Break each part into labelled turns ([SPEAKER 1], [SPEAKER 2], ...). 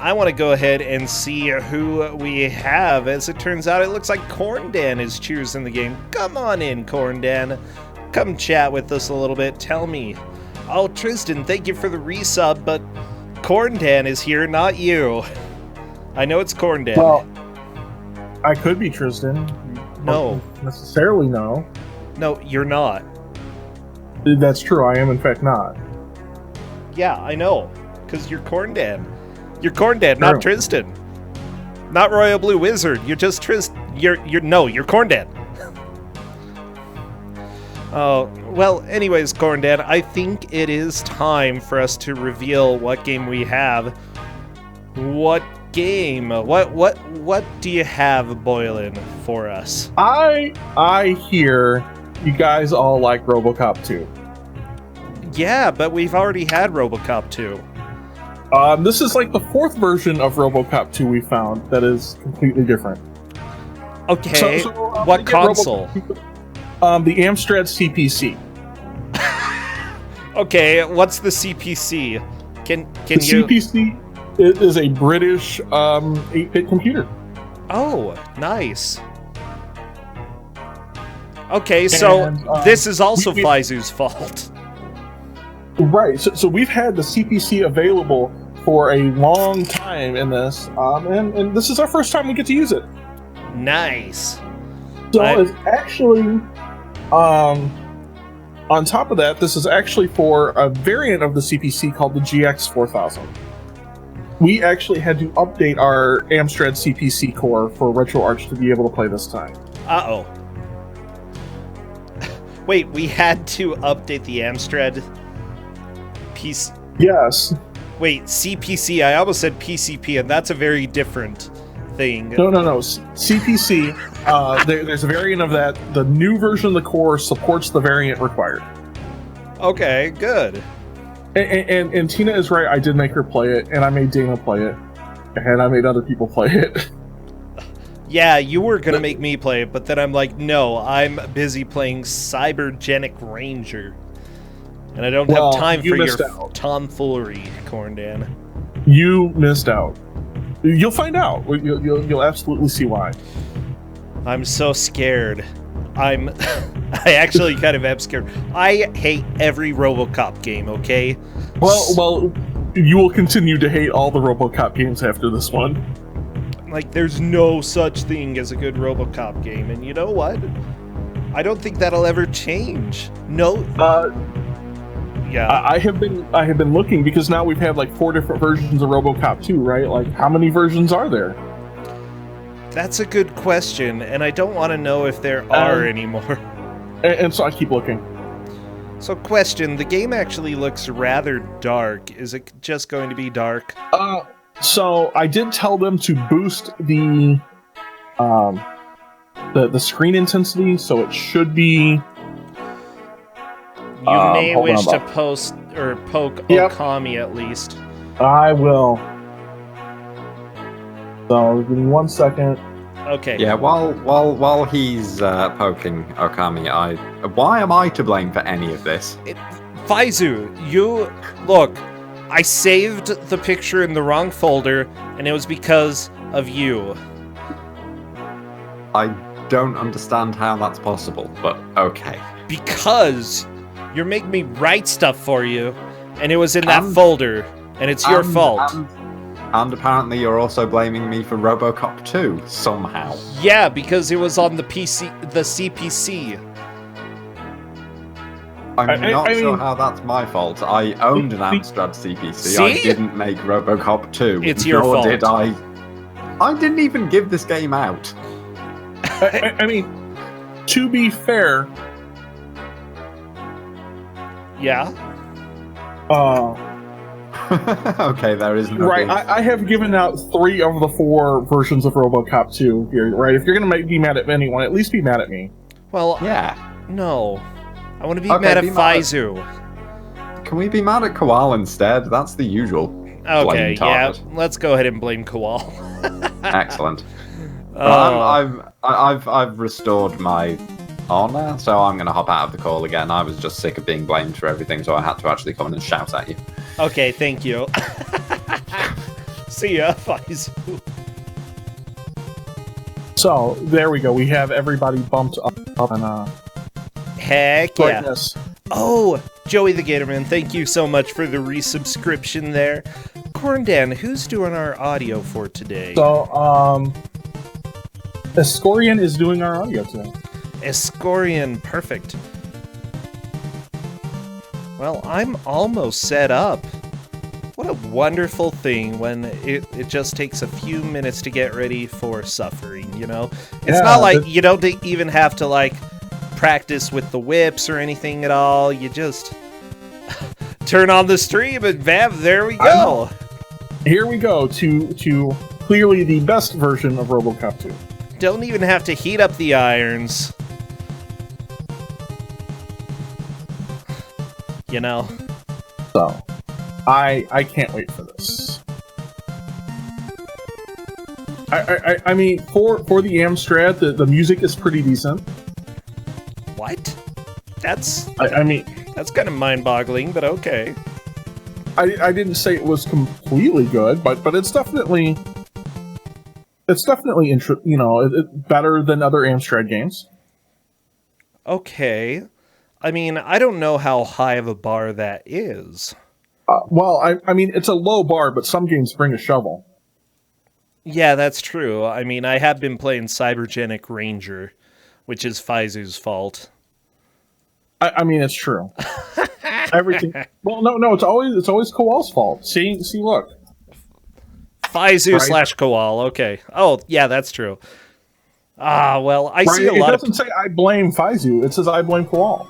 [SPEAKER 1] I want to go ahead and see who we have. As it turns out, it looks like Kusogr4nde is choosing the game. Come on in, Kusogr4nde. Come chat with us a little bit. Tell me. Oh, Tristan, thank you for the resub, but Kusogr4nde is here, not you. I know it's Kusogr4nde.
[SPEAKER 2] Well, I could be Tristan.
[SPEAKER 1] No.
[SPEAKER 2] Don't necessarily, no.
[SPEAKER 1] No, you're not.
[SPEAKER 2] That's true. I am, in fact, not.
[SPEAKER 1] Yeah, I know. Because you're Kusogr4nde. You're Kusogr4nde, not Tristan. Not Royal Blue Wizard. You're just Tristan. You're Kusogr4nde. Oh, well, anyways, Kusogr4nde, I think it is time for us to reveal what game we have. What game? What do you have boiling for us?
[SPEAKER 2] I hear you guys all like Robocop 2.
[SPEAKER 1] Yeah, but we've already had Robocop 2.
[SPEAKER 2] This is like the 4th version of Robocop 2 we found that is completely different.
[SPEAKER 1] Okay, what console?
[SPEAKER 2] The Amstrad CPC.
[SPEAKER 1] Okay, what's the CPC? Can you...
[SPEAKER 2] CPC is a British 8-bit computer.
[SPEAKER 1] Oh, nice. Okay, so this is also Faizu's fault.
[SPEAKER 2] Right, so we've had the CPC available for a long time in this, and this is our first time we get to use it.
[SPEAKER 1] Nice.
[SPEAKER 2] So it's actually, on top of that, this is actually for a variant of the CPC called the GX4000. We actually had to update our Amstrad CPC core for RetroArch to be able to play this time.
[SPEAKER 1] Uh-oh. Wait, we had to update the Amstrad PC...
[SPEAKER 2] Yes.
[SPEAKER 1] Wait, CPC, I almost said PCP, and that's a very different thing.
[SPEAKER 2] No. CPC, there's a variant of that. The new version of the core supports the variant required.
[SPEAKER 1] Okay, good.
[SPEAKER 2] And Tina is right, I did make her play it, and I made Dana play it, and I made other people play it.
[SPEAKER 1] Yeah, you were gonna make me play it, but then I'm like, no, I'm busy playing Cybergenic Ranger. And I don't have time for your tomfoolery, Kusogr4nde.
[SPEAKER 2] You missed out. You'll find out. You'll absolutely see why.
[SPEAKER 1] I'm so scared. I actually kind of am scared. I hate every Robocop game, okay?
[SPEAKER 2] Well, you will continue to hate all the Robocop games after this one.
[SPEAKER 1] Like, there's no such thing as a good Robocop game, and you know what? I don't think that'll ever change. No. Yeah.
[SPEAKER 2] I have been looking because now we've had like 4 different versions of Robocop 2, right? Like, how many versions are there?
[SPEAKER 1] That's a good question, and I don't want to know if there are anymore.
[SPEAKER 2] And so I keep looking.
[SPEAKER 1] So, question: the game actually looks rather dark. Is it just going to be dark?
[SPEAKER 2] So I did tell them to boost the screen intensity, so it should be.
[SPEAKER 1] You may wish to post or poke Okami at least.
[SPEAKER 2] I will. So give me 1 second.
[SPEAKER 1] Okay.
[SPEAKER 3] Yeah. While he's poking Okami, why am I to blame for any of this?
[SPEAKER 1] Faizu, you look. I saved the picture in the wrong folder, and it was because of you.
[SPEAKER 3] I don't understand how that's possible, but okay.
[SPEAKER 1] Because you're making me write stuff for you, and it was in that folder, and it's your fault.
[SPEAKER 3] And apparently you're also blaming me for Robocop 2, somehow.
[SPEAKER 1] Yeah, because it was on the CPC.
[SPEAKER 3] I'm not sure how that's my fault. I owned an Amstrad CPC.
[SPEAKER 1] See?
[SPEAKER 3] I didn't make Robocop 2.
[SPEAKER 1] It's your fault.
[SPEAKER 3] Nor did I. I didn't even give this game out.
[SPEAKER 2] I mean, to be fair.
[SPEAKER 1] Yeah.
[SPEAKER 3] Okay, there is no.
[SPEAKER 2] Right, I have given out 3 of the 4 versions of RoboCop 2 here. Right, if you're gonna be mad at anyone, at least be mad at me.
[SPEAKER 1] Well,
[SPEAKER 3] yeah.
[SPEAKER 1] No, I want to be mad at Faizu.
[SPEAKER 3] Can we be mad at Kowal instead? That's the usual.
[SPEAKER 1] Okay, yeah. Let's go ahead and blame Kowal.
[SPEAKER 3] Excellent. I've restored my honor, so I'm going to hop out of the call again. I was just sick of being blamed for everything, so I had to actually come in and shout at you.
[SPEAKER 1] Okay, thank you. See ya, Faizu.
[SPEAKER 2] So there we go. We have everybody bumped up and
[SPEAKER 1] Heck yeah.
[SPEAKER 2] brightness.
[SPEAKER 1] Oh, Joey the Gatorman, thank you so much for the resubscription there. Corndan, who's doing our audio for today?
[SPEAKER 2] So Kusogr4nde is doing our audio today.
[SPEAKER 1] Kusogr4nde, perfect. Well, I'm almost set up. What a wonderful thing when it just takes a few minutes to get ready for suffering, you know? It's not like you don't even have to, like, practice with the whips or anything at all. You just turn on the stream and bam, there we go.
[SPEAKER 2] Here we go to clearly the best version of Robocop 2.
[SPEAKER 1] Don't even have to heat up the irons. You know?
[SPEAKER 2] So, I can't wait for this. I mean, for the Amstrad, the music is pretty decent.
[SPEAKER 1] What? That's...
[SPEAKER 2] I mean...
[SPEAKER 1] That's kind of mind-boggling, but okay.
[SPEAKER 2] I didn't say it was completely good, but it's definitely... It's definitely, better than other Amstrad games.
[SPEAKER 1] Okay. I mean, I don't know how high of a bar that is.
[SPEAKER 2] Well, I mean, it's a low bar, but some games bring a shovel.
[SPEAKER 1] Yeah, that's true. I mean, I have been playing Cybergenic Ranger, which is Faizu's fault.
[SPEAKER 2] I mean, it's true. Everything. Well, no, it's always Kowal's fault. See, look.
[SPEAKER 1] Faizu
[SPEAKER 2] Right.
[SPEAKER 1] / Kowal. Okay. Oh, yeah, that's true. Well, I see a
[SPEAKER 2] It
[SPEAKER 1] lot of...
[SPEAKER 2] doesn't say I blame Faizu. It says I blame Kowal.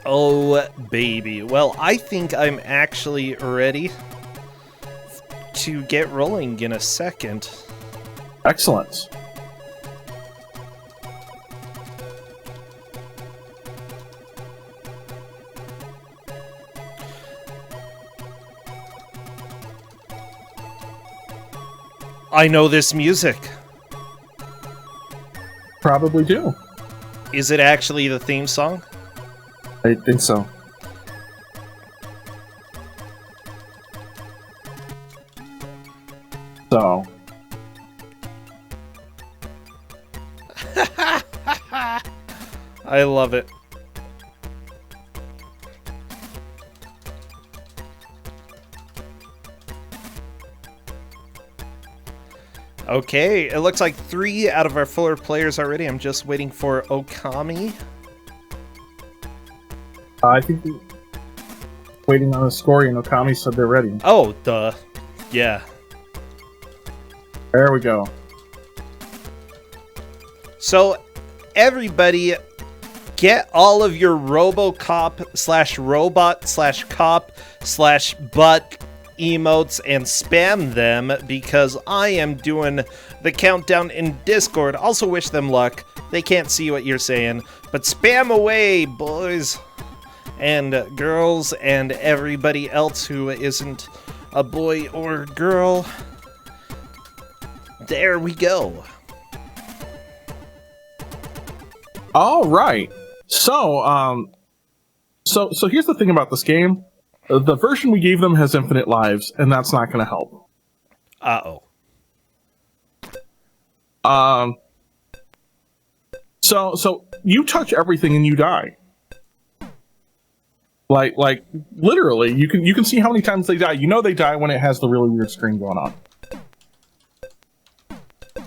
[SPEAKER 1] Oh, baby. Well, I think I'm actually ready to get rolling in a second.
[SPEAKER 2] Excellent.
[SPEAKER 1] I know this music.
[SPEAKER 2] Probably do.
[SPEAKER 1] Is it actually the theme song?
[SPEAKER 2] I think so. So.
[SPEAKER 1] I love it. Okay, it looks like 3 out of our 4 players already. I'm just waiting for Okami.
[SPEAKER 2] I think waiting on a score, and Okami said they're ready.
[SPEAKER 1] Oh, duh. Yeah.
[SPEAKER 2] There we go.
[SPEAKER 1] So, everybody, get all of your Robocop / robot / cop / butt emotes and spam them, because I am doing the countdown in Discord. Also wish them luck. They can't see what you're saying, but spam away, boys and girls and everybody else who isn't a boy or girl. There we go.
[SPEAKER 2] All right. So, so here's the thing about this game. The version we gave them has infinite lives, and that's not going to help.
[SPEAKER 1] Uh-oh.
[SPEAKER 2] So you touch everything and you die. Like literally, you can see how many times they die. You know they die when it has the really weird screen going on.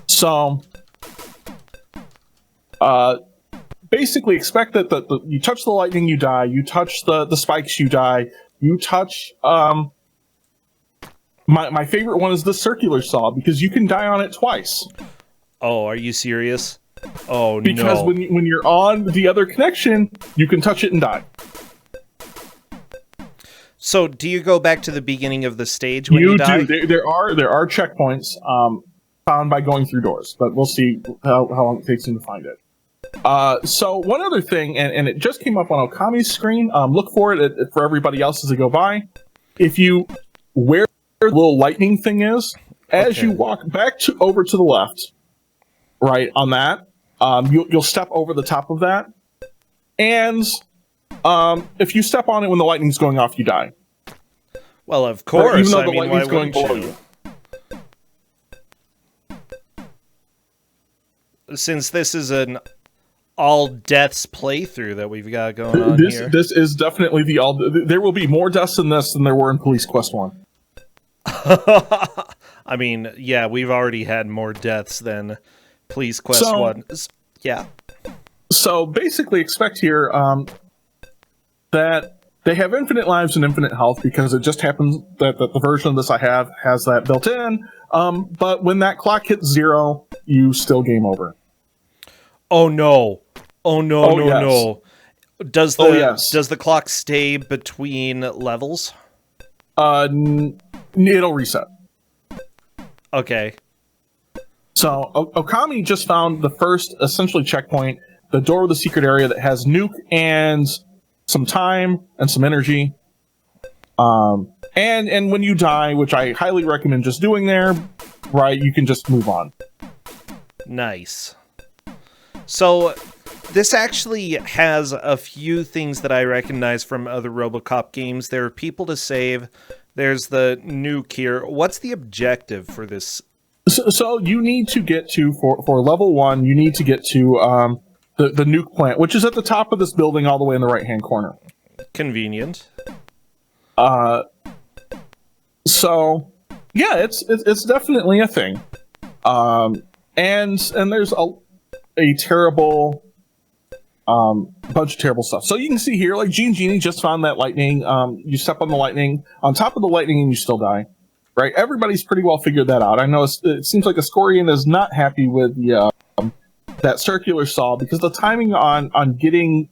[SPEAKER 2] So, basically expect that you touch the lightning, you die. You touch the spikes, you die. You touch my favorite one is the circular saw, because you can die on it twice.
[SPEAKER 1] Oh, are you serious? Oh,
[SPEAKER 2] because
[SPEAKER 1] no.
[SPEAKER 2] when you're on the other connection, you can touch it and die.
[SPEAKER 1] So, do you go back to the beginning of the stage when you die?
[SPEAKER 2] You do. There are checkpoints found by going through doors, but we'll see how long it takes them to find it. So one other thing, and it just came up on Okami's screen. Look for it for everybody else as they go by. If you where the little lightning thing is, as you walk back over to the left, right, on that. You'll step over the top of that, and if you step on it when the lightning's going off, you die.
[SPEAKER 1] Well, of course.
[SPEAKER 2] Even though
[SPEAKER 1] I
[SPEAKER 2] the
[SPEAKER 1] mean, why
[SPEAKER 2] lightning's going
[SPEAKER 1] wouldn't
[SPEAKER 2] below
[SPEAKER 1] you?
[SPEAKER 2] you.
[SPEAKER 1] Since this is an all deaths playthrough that we've got going on here.
[SPEAKER 2] This is definitely the all. There will be more deaths in this than there were in Police Quest 1.
[SPEAKER 1] I mean, yeah, we've already had more deaths than Police Quest 1. Yeah.
[SPEAKER 2] So basically expect here that they have infinite lives and infinite health because it just happens that the version of this I have has that built in. But when that clock hits 0, you still game over.
[SPEAKER 1] Oh no. Oh no, no,
[SPEAKER 2] yes.
[SPEAKER 1] no. Does the clock stay between levels?
[SPEAKER 2] It'll reset.
[SPEAKER 1] Okay.
[SPEAKER 2] So Okami just found the first essentially checkpoint, the door of the secret area that has nuke and some time and some energy. And when you die, which I highly recommend just doing there, right, you can just move on.
[SPEAKER 1] Nice. So this actually has a few things that I recognize from other Robocop games. There are people to save. There's the nuke here. What's the objective for this?
[SPEAKER 2] So you need to get to, for level 1, you need to get to the nuke plant, which is at the top of this building all the way in the right-hand corner.
[SPEAKER 1] Convenient.
[SPEAKER 2] So, yeah, it's definitely a thing. And there's a terrible bunch of terrible stuff. So you can see here, like Genie just found that lightning. You step on the lightning, on top of the lightning, and you still die. Right? Everybody's pretty well figured that out. I know it seems like Ascorian is not happy with the that circular saw because the timing on getting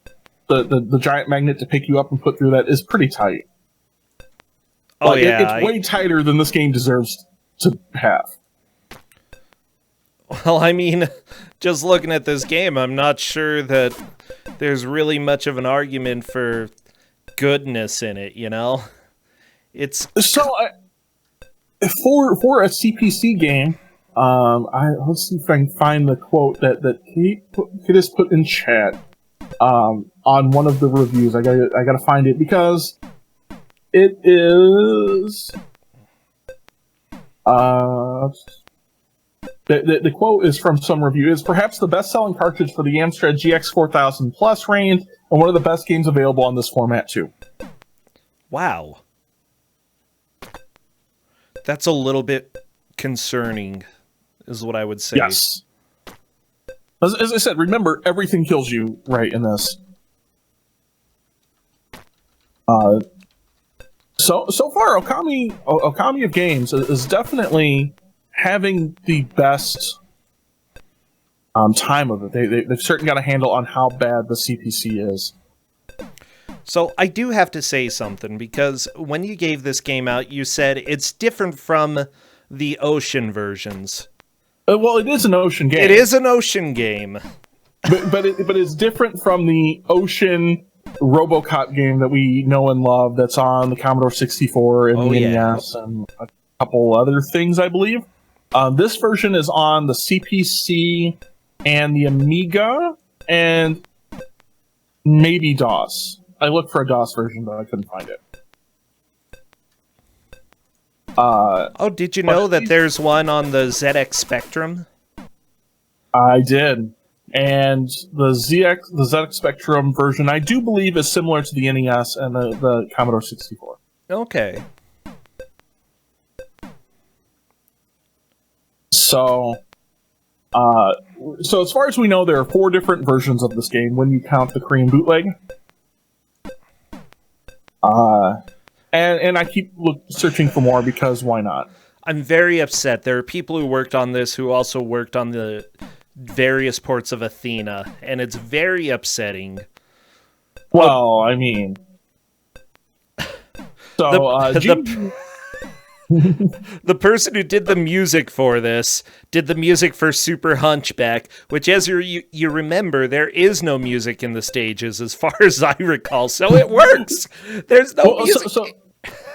[SPEAKER 2] the giant magnet to pick you up and put through that is pretty tight.
[SPEAKER 1] Oh,
[SPEAKER 2] like,
[SPEAKER 1] yeah.
[SPEAKER 2] it's way tighter than this game deserves to have.
[SPEAKER 1] Well, I mean, just looking at this game, I'm not sure that there's really much of an argument for goodness in it, you know? It's...
[SPEAKER 2] So, for a CPC game, let's see if I can find the quote that Kate has put in chat on one of the reviews. I gotta find it because it is the quote is from some review. It's perhaps the best-selling cartridge for the Amstrad GX4000 Plus range and one of the best games available on this format too.
[SPEAKER 1] Wow. That's a little bit concerning, is what I would say.
[SPEAKER 2] Yes. As I said, remember, everything kills you right in this. So far, Okami of games is definitely having the best time of it. They've certainly got a handle on how bad the CPC is.
[SPEAKER 1] So I do have to say something, because when you gave this game out, you said it's different from the Ocean versions.
[SPEAKER 2] Well, it is an Ocean game.
[SPEAKER 1] It is an Ocean game.
[SPEAKER 2] but it's different from the Ocean Robocop game that we know and love that's on the Commodore 64 and the NES and a couple other things, I believe. This version is on the CPC and the Amiga and maybe DOS. I looked for a DOS version, but I couldn't find it.
[SPEAKER 1] Did you know that there's one on the ZX Spectrum?
[SPEAKER 2] I did. And the ZX Spectrum version, I do believe, is similar to the NES and the Commodore 64.
[SPEAKER 1] Okay.
[SPEAKER 2] So as far as we know, there are 4 different versions of this game when you count the Korean bootleg. And I keep searching for more because why not?
[SPEAKER 1] I'm very upset. There are people who worked on this who also worked on the various ports of Athena, and it's very upsetting.
[SPEAKER 2] Well, I mean... So,
[SPEAKER 1] the person who did the music for this did the music for Super Hunchback, which, as you remember, there is no music in the stages, as far as I recall, so it works. There's no music.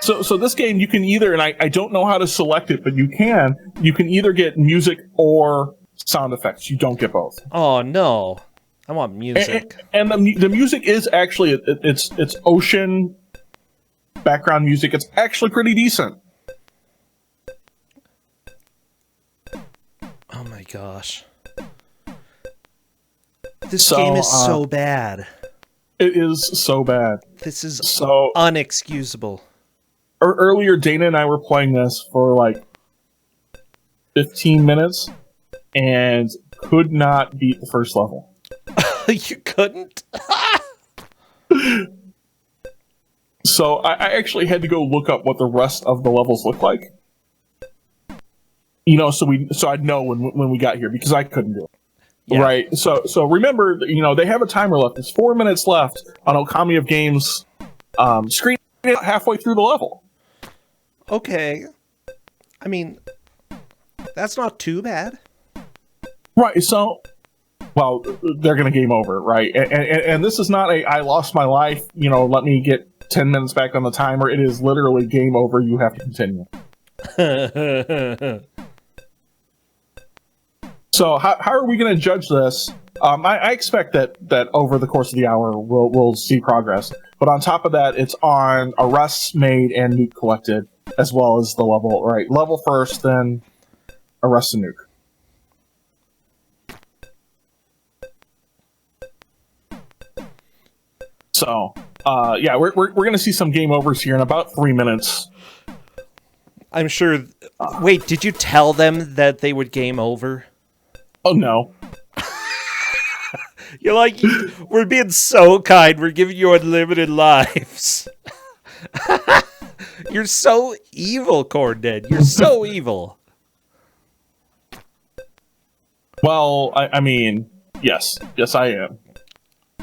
[SPEAKER 2] So this game, you can either, and I don't know how to select it, but you can either get music or sound effects. You don't get both.
[SPEAKER 1] Oh no, I want music.
[SPEAKER 2] And the music is actually it's ocean background music. It's actually pretty decent.
[SPEAKER 1] Oh my gosh. This game is so bad.
[SPEAKER 2] It is so bad.
[SPEAKER 1] This is
[SPEAKER 2] so
[SPEAKER 1] unexcusable.
[SPEAKER 2] Earlier, Dana and I were playing this for like 15 minutes and could not beat the first level.
[SPEAKER 1] You couldn't?
[SPEAKER 2] So I actually had to go look up what the rest of the levels look like. You know, so I'd know when we got here, because I couldn't do it. Yeah. Right. So remember, you know, they have a timer left. There's 4 minutes left on Okami of Games screen halfway through the level.
[SPEAKER 1] Okay. I mean, that's not too bad.
[SPEAKER 2] Right. So, well, they're going to game over, right? And this is not I lost my life, you know, let me get 10 minutes back on the timer. It is literally game over. You have to continue. So how are we going to judge this? I expect that over the course of the hour we'll see progress. But on top of that, it's on arrests made and nuke collected, as well as the level. Right, level first, then arrest and nuke. So yeah, we're going to see some game overs here in about 3 minutes.
[SPEAKER 1] I'm sure. Wait, did you tell them that they would game over?
[SPEAKER 2] Oh, no.
[SPEAKER 1] You're like, we're being so kind. We're giving you unlimited lives. You're so evil, Corndead. You're so evil.
[SPEAKER 2] Well, I mean, yes. Yes, I am.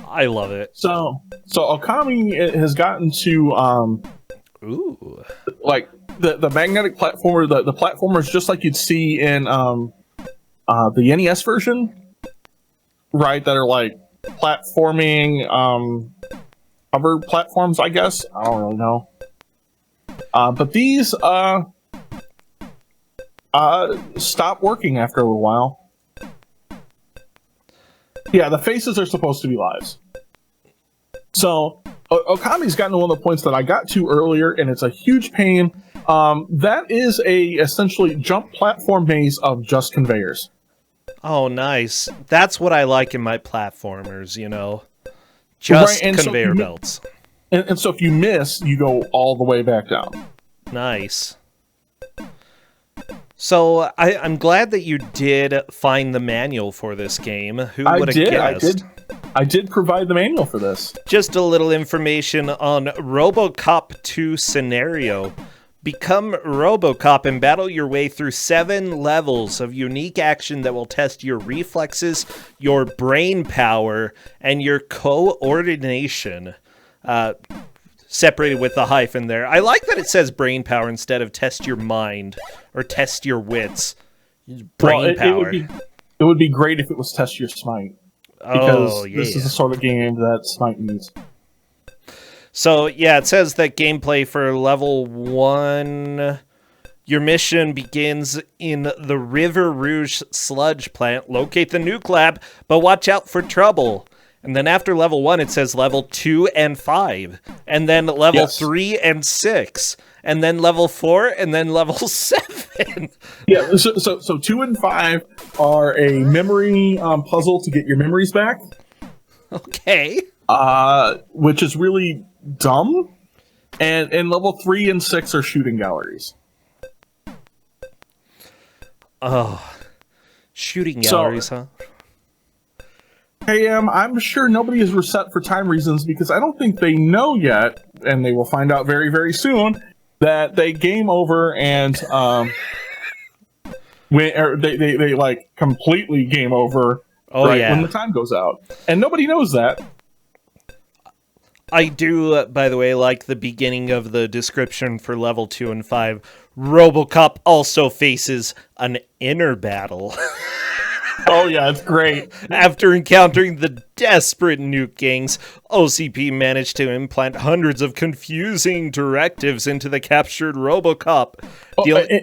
[SPEAKER 1] I love it.
[SPEAKER 2] So Okami has gotten to,
[SPEAKER 1] ooh,
[SPEAKER 2] like, the magnetic platformer, the platformers just like you'd see in, the NES version, right? That are like platforming, hover platforms, I guess. I don't really know. But these stop working after a little while. Yeah, the faces are supposed to be lives. So Okami's gotten to one of the points that I got to earlier, and it's a huge pain. That is a essentially jump platform maze of just conveyors.
[SPEAKER 1] Oh, nice. That's what I like in my platformers, you know. Just right, conveyor belts.
[SPEAKER 2] And so if you miss, you go all the way back down.
[SPEAKER 1] Nice. So I'm glad that you did find the manual for this game. Who would have guessed?
[SPEAKER 2] I did provide the manual for this.
[SPEAKER 1] Just a little information on Robocop 2 scenario. Become Robocop and battle your way through 7 levels of unique action that will test your reflexes, your brain power, and your coordination. Separated with the hyphen there. I like that it says brain power instead of test your mind or test your wits. Brain power.
[SPEAKER 2] It would be great if it was test your smite. Because this is the sort of game that Smite needs.
[SPEAKER 1] So, yeah, it says that gameplay for level 1, your mission begins in the River Rouge sludge plant. Locate the nuke lab, but watch out for trouble. And then after level 1, it says level 2 and 5. And then level 3 and 6. And then level 4, and then level 7.
[SPEAKER 2] Yeah, so 2 and 5 are a memory puzzle to get your memories back.
[SPEAKER 1] Okay.
[SPEAKER 2] Which is really dumb. And level 3 and 6 are shooting galleries.
[SPEAKER 1] Oh. Shooting galleries, huh?
[SPEAKER 2] Hey, I'm sure nobody is reset for time reasons because I don't think they know yet, and they will find out very, very soon, that they game over and when they like completely game over when the time goes out. And nobody knows that.
[SPEAKER 1] I do, by the way, like the beginning of the description for level 2 and 5. Robocop also faces an inner battle.
[SPEAKER 2] Oh yeah, it's great.
[SPEAKER 1] After encountering the desperate nuke gangs, OCP managed to implant hundreds of confusing directives into the captured Robocop.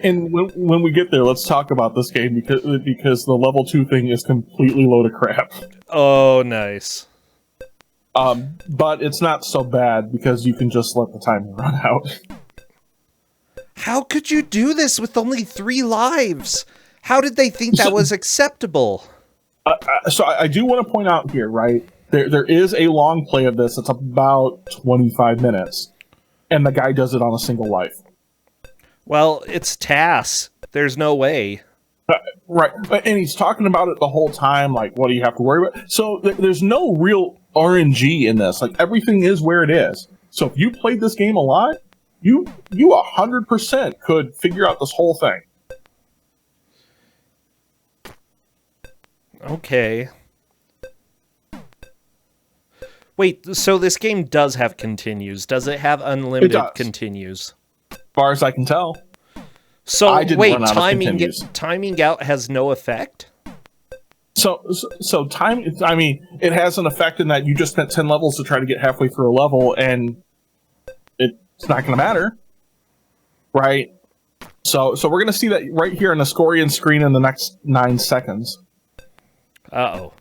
[SPEAKER 2] And when we get there, let's talk about this game because the level 2 thing is completely load of crap.
[SPEAKER 1] Oh, nice.
[SPEAKER 2] But it's not so bad because you can just let the timer run out.
[SPEAKER 1] How could you do this with only 3 lives? How did they think that was acceptable?
[SPEAKER 2] So I do want to point out here, right? There is a long play of this. It's about 25 minutes. And the guy does it on a single life.
[SPEAKER 1] Well, it's TAS. There's no way.
[SPEAKER 2] Right. And he's talking about it the whole time, like, what do you have to worry about? So there's no real RNG in this. Like, everything is where it is. So if you played this game a lot, you 100% could figure out this whole thing.
[SPEAKER 1] Okay. Wait, so this game does have continues. Does it have unlimited continues?
[SPEAKER 2] As far as I can tell.
[SPEAKER 1] So wait, timing out has no effect?
[SPEAKER 2] So time, I mean, it has an effect in that you just spent 10 levels to try to get halfway through a level, and it's not going to matter, right? So we're going to see that right here on the Scorian screen in the next 9 seconds.
[SPEAKER 1] Uh-oh.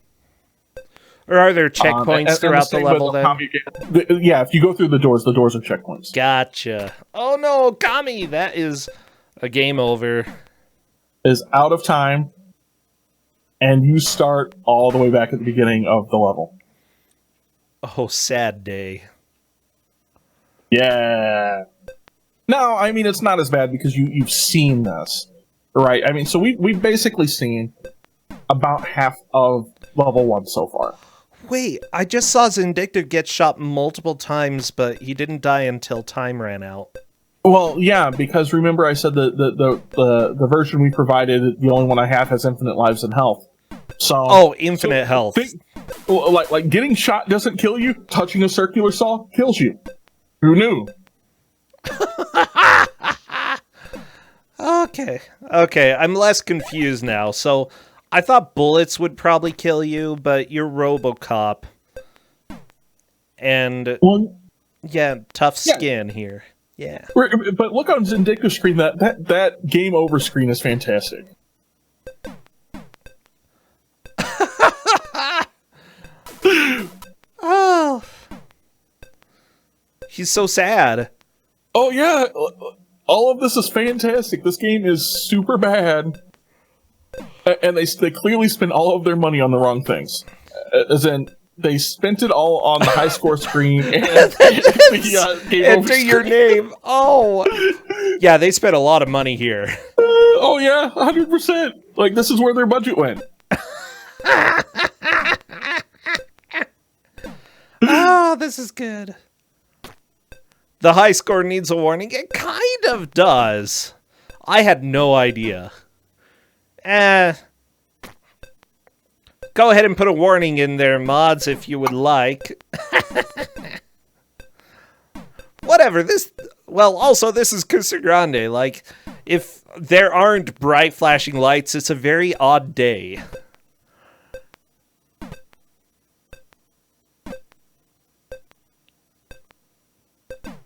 [SPEAKER 1] Or are there checkpoints throughout the level then?
[SPEAKER 2] Yeah, if you go through the doors are checkpoints.
[SPEAKER 1] Gotcha. Oh no, Kami, that is a game over.
[SPEAKER 2] Is out of time, and you start all the way back at the beginning of the level.
[SPEAKER 1] Oh, sad day.
[SPEAKER 2] Yeah. No, I mean, it's not as bad because you've seen this, right? I mean, so we've basically seen about half of level 1 so far.
[SPEAKER 1] Wait, I just saw Zindictive get shot multiple times, but he didn't die until time ran out.
[SPEAKER 2] Well, yeah, because remember I said the version we provided, the only one I have, has infinite lives and health. So
[SPEAKER 1] infinite health.
[SPEAKER 2] Like getting shot doesn't kill you. Touching a circular saw kills you. Who knew?
[SPEAKER 1] Okay, I'm less confused now. So I thought bullets would probably kill you, but you're Robocop. And yeah, tough skin here. Yeah.
[SPEAKER 2] But look on Zindictive's screen, that game over screen is fantastic.
[SPEAKER 1] Oh. He's so sad.
[SPEAKER 2] Oh yeah, all of this is fantastic. This game is super bad. And they clearly spend all of their money on the wrong things. As in, they spent it all on the high score screen and the game
[SPEAKER 1] enter your name. Oh, yeah, they spent a lot of money here.
[SPEAKER 2] Oh yeah, 100%. Like, this is where their budget went.
[SPEAKER 1] Oh, this is good. The high score needs a warning. It kind of does. I had no idea. Go ahead and put a warning in there, mods, if you would like. Whatever, also, this is Kusogr4nde. Like, if there aren't bright flashing lights, it's a very odd day.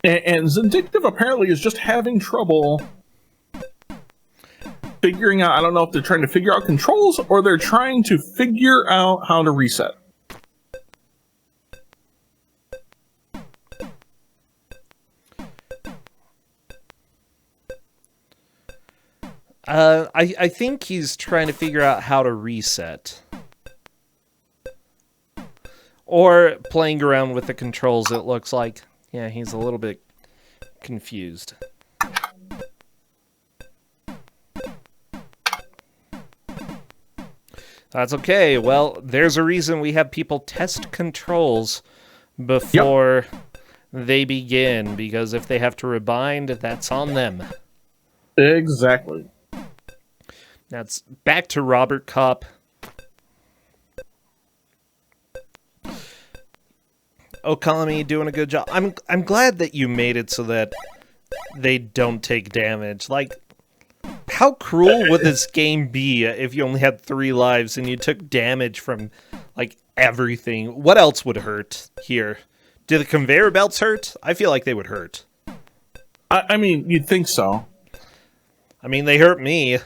[SPEAKER 2] And Zindictive apparently is just having trouble figuring out, I don't know if they're trying to figure out controls or they're trying to figure out how to reset.
[SPEAKER 1] I think he's trying to figure out how to reset. Or playing around with the controls, it looks like. Yeah, he's a little bit confused. That's okay. Well, there's a reason we have people test controls before they begin, because if they have to rebind, that's on them.
[SPEAKER 2] Exactly.
[SPEAKER 1] Now it's back to Robocop. Okami doing a good job. I'm glad that you made it so that they don't take damage. Like, how cruel would this game be if you only had 3 lives and you took damage from, like, everything? What else would hurt here? Do the conveyor belts hurt? I feel like they would hurt.
[SPEAKER 2] I mean, you'd think so.
[SPEAKER 1] I mean, they hurt me.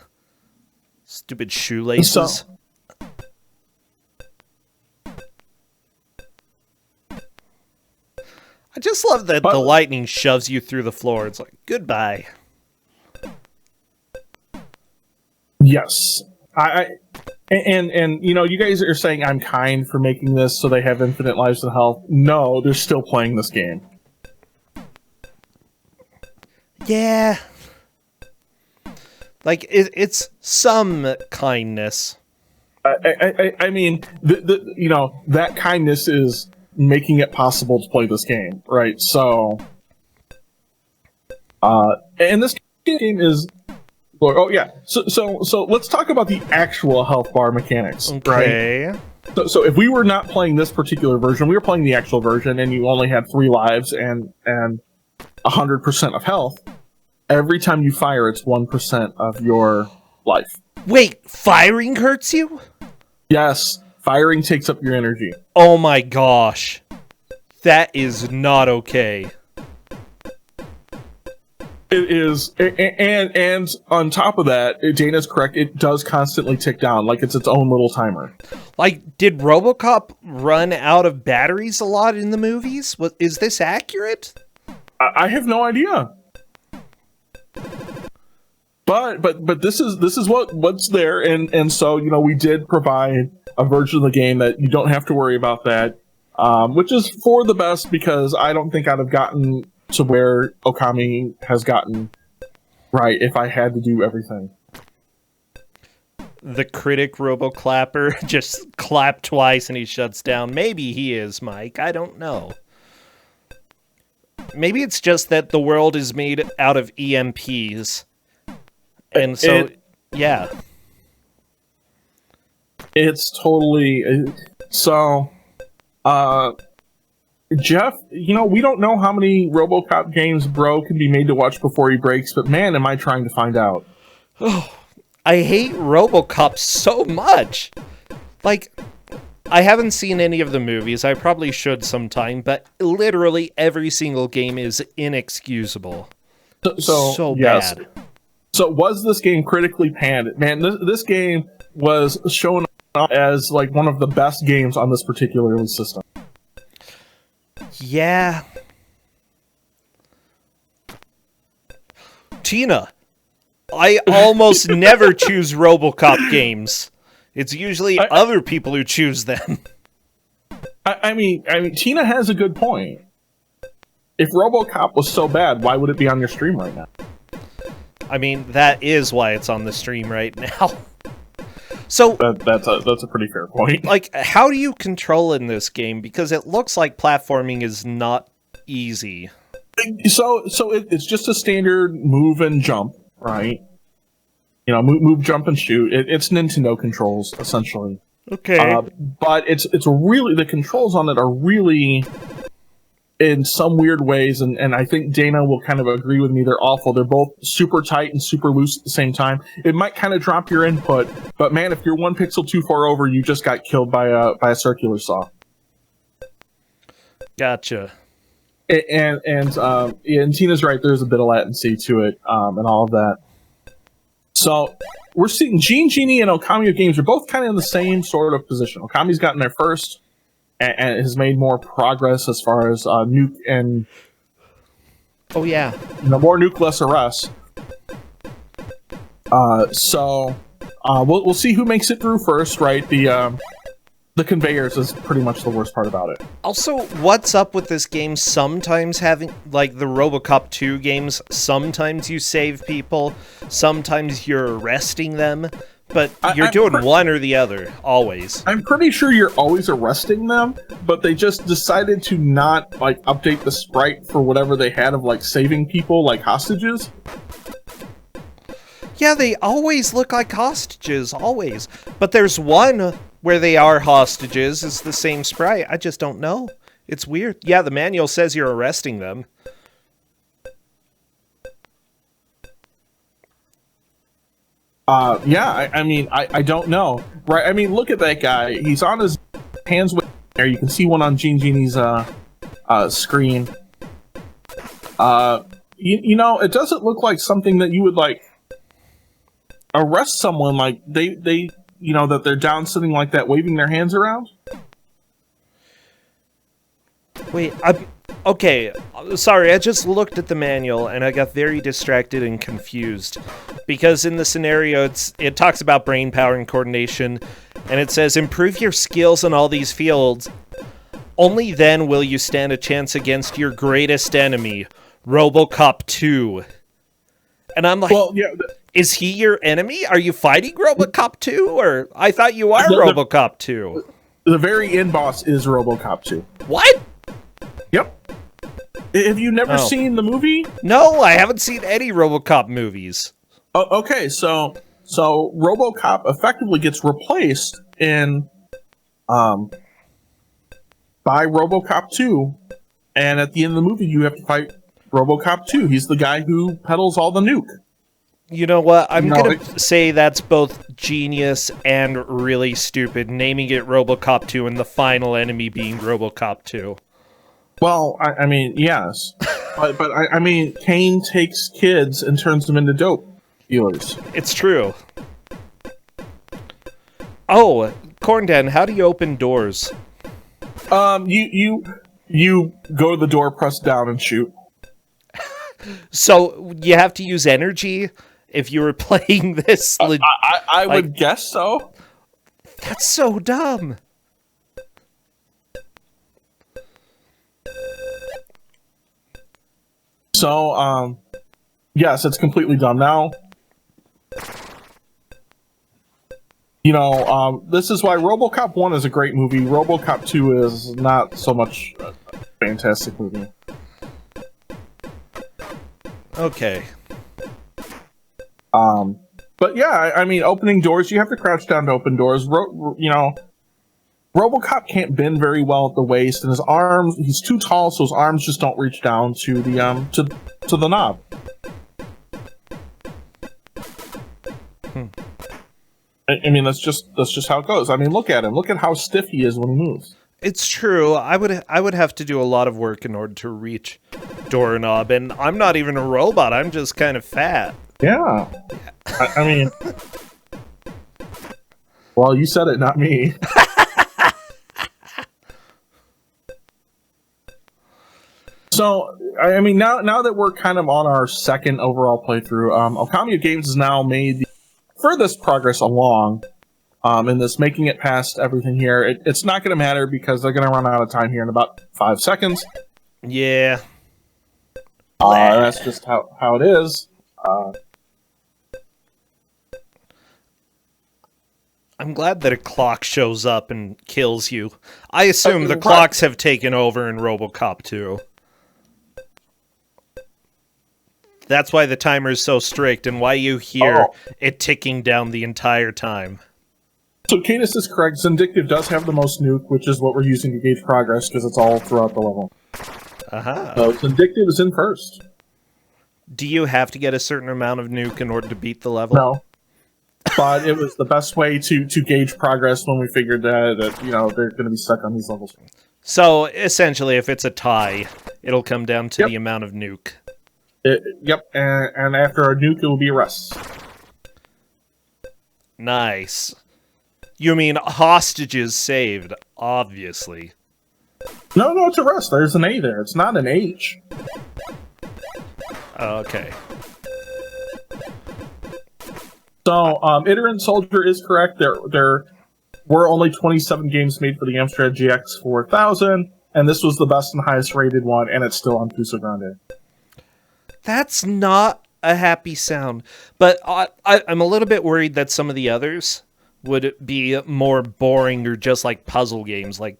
[SPEAKER 1] Stupid shoelaces. I just love that the lightning shoves you through the floor. It's like, goodbye.
[SPEAKER 2] Yes. And you know, you guys are saying I'm kind for making this so they have infinite lives and health. No, they're still playing this game.
[SPEAKER 1] Yeah. Like, it's some kindness.
[SPEAKER 2] I mean, you know, that kindness is making it possible to play this game, right? So, and this game is, oh yeah. So let's talk about the actual health bar mechanics,
[SPEAKER 1] Okay.
[SPEAKER 2] right? So if we were not playing this particular version, we were playing the actual version, and you only had 3 lives and 100% of health. Every time you fire, it's 1% of your life.
[SPEAKER 1] Wait, firing hurts you?
[SPEAKER 2] Yes, firing takes up your energy.
[SPEAKER 1] Oh my gosh. That is not okay.
[SPEAKER 2] It is, and on top of that, Dana's correct, it does constantly tick down, like it's its own little timer.
[SPEAKER 1] Like, did Robocop run out of batteries a lot in the movies? Is this accurate?
[SPEAKER 2] I have no idea. But this is what's there, and so, you know, we did provide a version of the game that you don't have to worry about that, which is for the best, because I don't think I'd have gotten to where Okami has gotten right if I had to do everything.
[SPEAKER 1] The critic Roboclapper just clapped twice and he shuts down. Maybe he is, Mike. I don't know. Maybe it's just that the world is made out of EMPs. And so, yeah.
[SPEAKER 2] It's totally... So, Jeff, you know, we don't know how many Robocop games Bro can be made to watch before he breaks, but man, am I trying to find out.
[SPEAKER 1] Oh, I hate Robocop so much. Like, I haven't seen any of the movies. I probably should sometime, but literally every single game is inexcusable. So
[SPEAKER 2] yes.
[SPEAKER 1] bad.
[SPEAKER 2] So was this game critically panned? Man, this game was shown up as like one of the best games on this particular system.
[SPEAKER 1] Yeah. Tina, I almost never choose Robocop games. It's usually other people who choose them.
[SPEAKER 2] I mean, Tina has a good point. If Robocop was so bad, why would it be on your stream right now?
[SPEAKER 1] I mean, that is why it's on the stream right now. So
[SPEAKER 2] that's a pretty fair point.
[SPEAKER 1] Like, how do you control in this game? Because it looks like platforming is not easy.
[SPEAKER 2] So it's just a standard move and jump, right? You know, move, jump, and shoot. It's Nintendo controls essentially.
[SPEAKER 1] Okay.
[SPEAKER 2] But it's really, the controls on it are really, in some weird ways, and I think Dana will kind of agree with me, they're awful. They're both super tight and super loose at the same time. It might kind of drop your input, but man, if you're 1 pixel too far over, you just got killed by a circular saw.
[SPEAKER 1] Gotcha.
[SPEAKER 2] And Tina's right, there's a bit of latency to it, and all of that. So we're seeing Genie and Okami games are both kind of in the same sort of position. Okami's gotten there first, and has made more progress as far as nuke and
[SPEAKER 1] yeah,
[SPEAKER 2] more nuke, less arrests. So we'll see who makes it through first, right? The conveyors is pretty much the worst part about it.
[SPEAKER 1] Also, what's up with this game sometimes having, like the Robocop 2 games, sometimes you save people, sometimes you're arresting them, but you're doing one or the other, always.
[SPEAKER 2] I'm pretty sure you're always arresting them, but they just decided to not, like, update the sprite for whatever they had of, like, saving people, like hostages.
[SPEAKER 1] Yeah, they always look like hostages, always. But there's one where they are hostages, it's the same sprite, I just don't know. It's weird. Yeah, the manual says you're arresting them.
[SPEAKER 2] Yeah, I mean, I don't know, right? I mean, look at that guy. He's on his hands with there. You can see one on Genie's screen. You know, it doesn't look like something that you would like arrest someone like they you know that they're down sitting like that, waving their hands around.
[SPEAKER 1] Wait, okay. Sorry, I just looked at the manual and I got very distracted and confused because in the scenario it talks about brain power and coordination, and it says improve your skills in all these fields. Only then will you stand a chance against your greatest enemy, Robocop 2. And I'm like,
[SPEAKER 2] Well, yeah.
[SPEAKER 1] Is he your enemy? Are you fighting Robocop 2? Or I thought you are Robocop 2.
[SPEAKER 2] The very end boss is Robocop 2.
[SPEAKER 1] What?
[SPEAKER 2] Yep. Have you never seen the movie?
[SPEAKER 1] No, I haven't seen any Robocop movies.
[SPEAKER 2] Oh, okay, so Robocop effectively gets replaced in by Robocop 2, and at the end of the movie you have to fight Robocop 2. He's the guy who peddles all the nuke.
[SPEAKER 1] You know what? I'm going to say that's both genius and really stupid, naming it Robocop 2 and the final enemy being Robocop 2.
[SPEAKER 2] Well, I mean, yes. but I mean, Kane takes kids and turns them into dope dealers.
[SPEAKER 1] It's true. Oh, Corndan, how do you open doors?
[SPEAKER 2] You go to the door, press down, and shoot.
[SPEAKER 1] So you have to use energy if you were playing this.
[SPEAKER 2] I would guess so.
[SPEAKER 1] That's so dumb.
[SPEAKER 2] So, yes, it's completely dumb. Now, you know, this is why RoboCop 1 is a great movie. RoboCop 2 is not so much a fantastic movie.
[SPEAKER 1] Okay.
[SPEAKER 2] But yeah, I mean, opening doors, you have to crouch down to open doors. You know, RoboCop can't bend very well at the waist, and his arms, he's too tall, so his arms just don't reach down to the to the knob. I mean, that's just how it goes. I mean, look at him. Look at how stiff he is when he moves.
[SPEAKER 1] It's true. I would have to do a lot of work in order to reach doorknob, and I'm not even a robot. I'm just kind of fat.
[SPEAKER 2] Yeah. I mean, well, you said it, not me. So, I mean, now that we're kind of on our second overall playthrough, Okami Games has now made the furthest progress along in this, making it past everything here. It's not going to matter because they're going to run out of time here in about 5 seconds.
[SPEAKER 1] Yeah.
[SPEAKER 2] That's just how it is.
[SPEAKER 1] I'm glad that a clock shows up and kills you. I assume the clocks have taken over in RoboCop 2. That's why the timer is so strict and why you hear it ticking down the entire time.
[SPEAKER 2] So Cadus is correct. Vindictive does have the most nuke, which is what we're using to gauge progress because it's all throughout the level.
[SPEAKER 1] Uh-huh.
[SPEAKER 2] So Vindictive is in first.
[SPEAKER 1] Do you have to get a certain amount of nuke in order to beat the level?
[SPEAKER 2] No. But it was the best way to gauge progress when we figured that you know, they're going to be stuck on these levels.
[SPEAKER 1] So, essentially, if it's a tie, it'll come down to the amount of nuke.
[SPEAKER 2] Yep, and after a nuke, it will be a rest.
[SPEAKER 1] Nice. You mean hostages saved, obviously.
[SPEAKER 2] No, it's a rest. There's an A there. It's not an H.
[SPEAKER 1] Okay.
[SPEAKER 2] So, Iterant Soldier is correct. There were only 27 games made for the Amstrad GX 4000, and this was the best and highest rated one, and it's still on Kusogr4nde.
[SPEAKER 1] That's not a happy sound, but I'm a little bit worried that some of the others would be more boring or just like puzzle games, like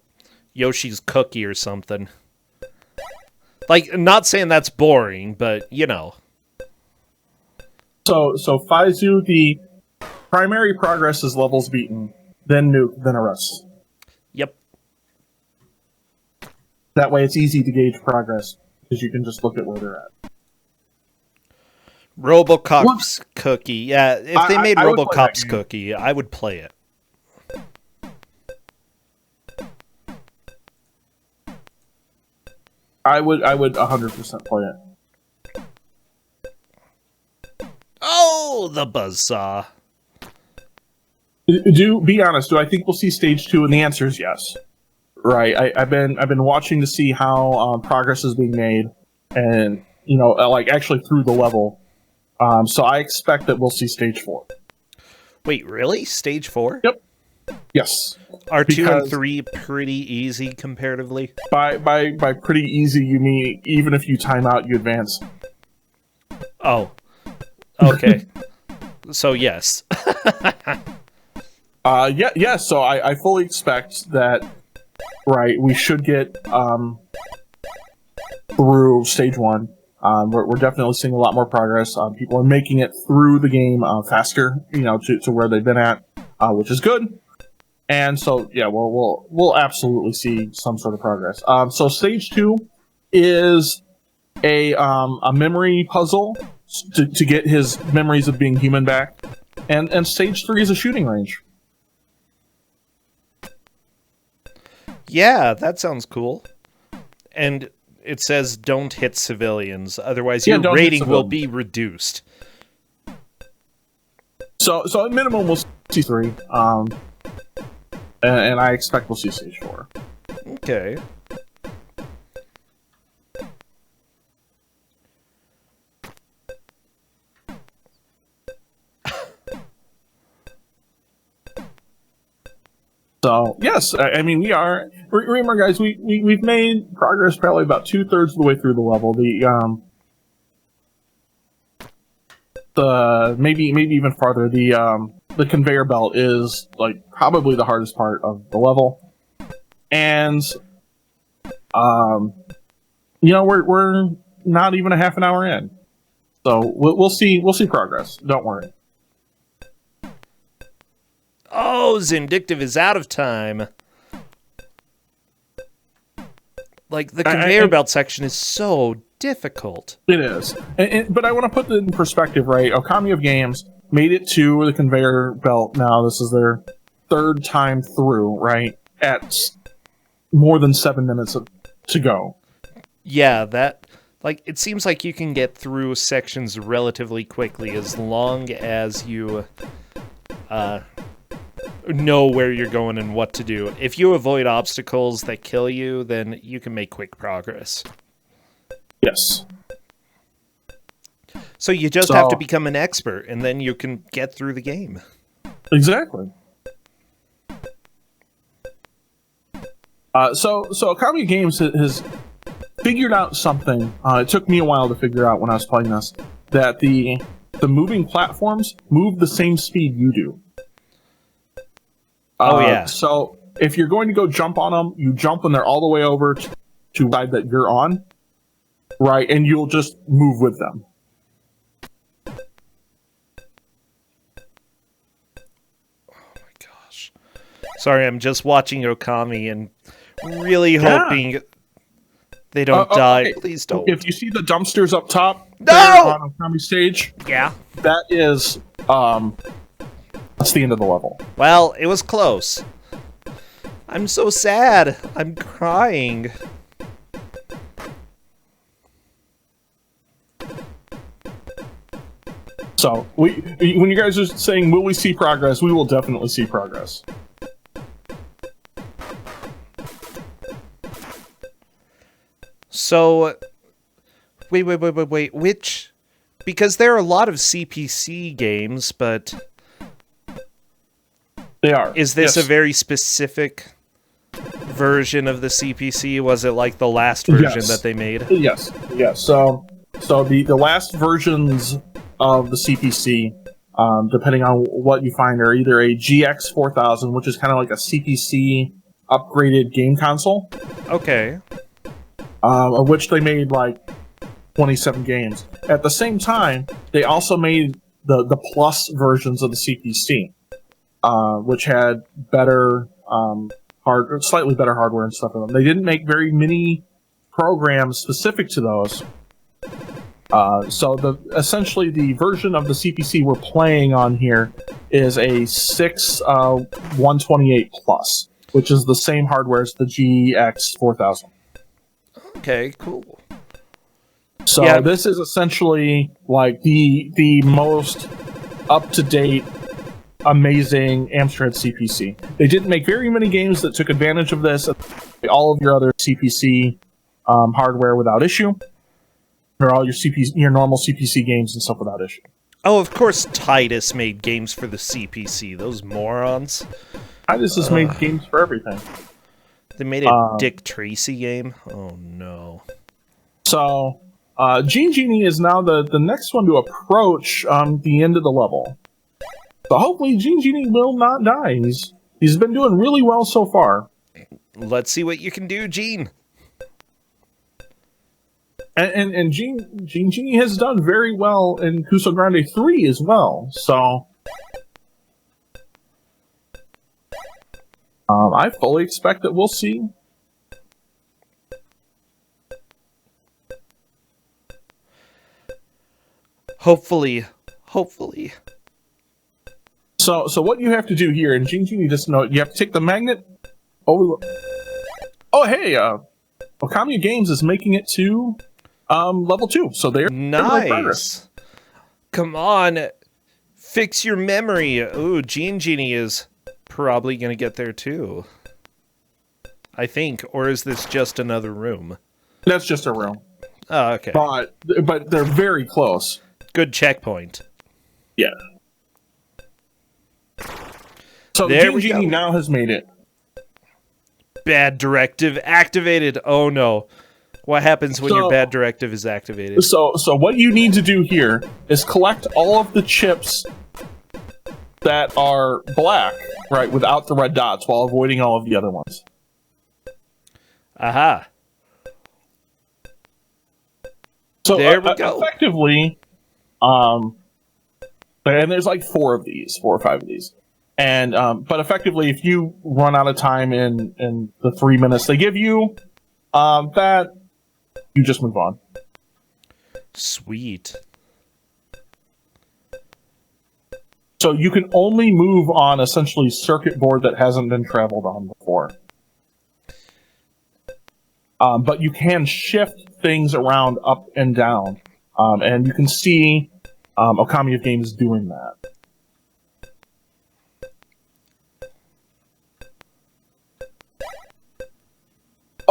[SPEAKER 1] Yoshi's Cookie or something. Like, not saying that's boring, but, you know.
[SPEAKER 2] So Faizu, the primary progress is levels beaten, then nuke, then arrest.
[SPEAKER 1] Yep.
[SPEAKER 2] That way it's easy to gauge progress, because you can just look at where they're at.
[SPEAKER 1] Robocop's cookie. Yeah, if they made
[SPEAKER 2] I would play that
[SPEAKER 1] Robocop's
[SPEAKER 2] game.
[SPEAKER 1] cookie, I would play it.
[SPEAKER 2] I would 100% play it.
[SPEAKER 1] Oh, the buzzsaw.
[SPEAKER 2] Be honest. Do I think we'll see stage 2? And the answer is yes. Right. I've been watching to see how progress is being made, and like actually through the level. So I expect that we'll see stage 4.
[SPEAKER 1] Wait, really? Stage 4?
[SPEAKER 2] Yep. Yes.
[SPEAKER 1] Are 2 and
[SPEAKER 2] Because
[SPEAKER 1] 3 pretty easy comparatively?
[SPEAKER 2] by pretty easy, you mean even if you time out, you advance.
[SPEAKER 1] Oh. Okay. So yes.
[SPEAKER 2] Yeah. So I fully expect that. Right. We should get through stage 1. We're definitely seeing a lot more progress. People are making it through the game faster, to where they've been at, which is good. And so, yeah, we'll absolutely see some sort of progress. So stage 2 is a memory puzzle to get his memories of being human back, and stage 3 is a shooting range.
[SPEAKER 1] Yeah, that sounds cool. And it says don't hit civilians, otherwise your
[SPEAKER 2] don't hit
[SPEAKER 1] rating will
[SPEAKER 2] civilians.
[SPEAKER 1] be reduced.
[SPEAKER 2] So at minimum, we'll see 3. And I expect we'll see stage 4.
[SPEAKER 1] Okay.
[SPEAKER 2] So yes, I mean we are. Remember, guys, we've made progress probably about 2/3 of the way through the level. The maybe even farther. The conveyor belt is like probably the hardest part of the level, and we're not even a half an hour in, so we'll see progress. Don't worry.
[SPEAKER 1] Oh, Zindictive is out of time. Like, the conveyor belt section is so difficult.
[SPEAKER 2] It is. But I want to put it in perspective, right? Okami of Games made it to the conveyor belt now. This is their 3rd time through, right? At more than 7 minutes to go.
[SPEAKER 1] Yeah, it seems like you can get through sections relatively quickly as long as you know where you're going and what to do. If you avoid obstacles that kill you, then you can make quick progress.
[SPEAKER 2] Yes.
[SPEAKER 1] So you just have to become an expert, and then you can get through the game.
[SPEAKER 2] Exactly. So Okami Games has figured out something. It took me a while to figure out when I was playing this, that the moving platforms move the same speed you do.
[SPEAKER 1] Oh, yeah.
[SPEAKER 2] So if you're going to go jump on them, you jump when they're all the way over to the side that you're on, right? And you'll just move with them.
[SPEAKER 1] Oh my gosh. Sorry, I'm just watching Okami and really hoping they don't die.
[SPEAKER 2] Okay.
[SPEAKER 1] Please don't.
[SPEAKER 2] If you see the dumpsters up top
[SPEAKER 1] No!
[SPEAKER 2] there on Okami stage,
[SPEAKER 1] Yeah.
[SPEAKER 2] that is that's the end of the level.
[SPEAKER 1] Well, it was close. I'm so sad. I'm crying.
[SPEAKER 2] So when you guys are saying, will we see progress? We will definitely see progress.
[SPEAKER 1] So, wait. Which? Because there are a lot of CPC games, but
[SPEAKER 2] They are.
[SPEAKER 1] is this
[SPEAKER 2] Yes.
[SPEAKER 1] a very specific version of the CPC? Was it like the last version
[SPEAKER 2] Yes.
[SPEAKER 1] that they made?
[SPEAKER 2] Yes. So the last versions of the CPC, depending on what you find, are either a GX4000, which is kind of like a CPC upgraded game console,
[SPEAKER 1] Okay.
[SPEAKER 2] of which they made like 27 games. At the same time, they also made the plus versions of the CPC, which had better slightly better hardware and stuff in them. They didn't make very many programs specific to those, Essentially the version of the CPC we're playing on here is a 128 Plus, which is the same hardware as the GX4000.
[SPEAKER 1] Okay, cool.
[SPEAKER 2] So
[SPEAKER 1] Yeah.
[SPEAKER 2] this is essentially like the most up-to-date, amazing Amstrad CPC. They didn't make very many games that took advantage of this. All of your other CPC hardware without issue, or all your normal CPC games and stuff without issue.
[SPEAKER 1] Oh, of course Titus made games for the CPC. Those morons.
[SPEAKER 2] Titus has made games for everything.
[SPEAKER 1] They made a Dick Tracy game? Oh, no.
[SPEAKER 2] So, Gene Genie is now the next one to approach the end of the level. So hopefully Gene Genie will not die. He's been doing really well so far.
[SPEAKER 1] Let's see what you can do, Gene.
[SPEAKER 2] And Gene Genie has done very well in Kusogr4nde 3 as well. So I fully expect that we'll see.
[SPEAKER 1] Hopefully.
[SPEAKER 2] So what you have to do here, and Gene Genie just know, you have to take the magnet over. Oh hey, Okami Games is making it to level 2, so they're
[SPEAKER 1] nice. Come on, fix your memory. Ooh, Gene Genie is probably gonna get there too, I think. Or is this just another room?
[SPEAKER 2] That's just a room.
[SPEAKER 1] Oh, okay.
[SPEAKER 2] But they're very close.
[SPEAKER 1] Good checkpoint.
[SPEAKER 2] Yeah. So
[SPEAKER 1] there
[SPEAKER 2] Gene Genie now has made it.
[SPEAKER 1] Bad directive activated. Oh no. What happens when your bad directive is activated?
[SPEAKER 2] So what you need to do here is collect all of the chips that are black, right, without the red dots, while avoiding all of the other ones.
[SPEAKER 1] Aha.
[SPEAKER 2] So
[SPEAKER 1] there we go.
[SPEAKER 2] Effectively, and there's like 4 or 5 of these. And but effectively, if you run out of time in the 3 minutes they give you, that you just move on.
[SPEAKER 1] Sweet.
[SPEAKER 2] So you can only move on essentially circuit board that hasn't been traveled on before. But you can shift things around up and down, and you can see Okami of Games doing that.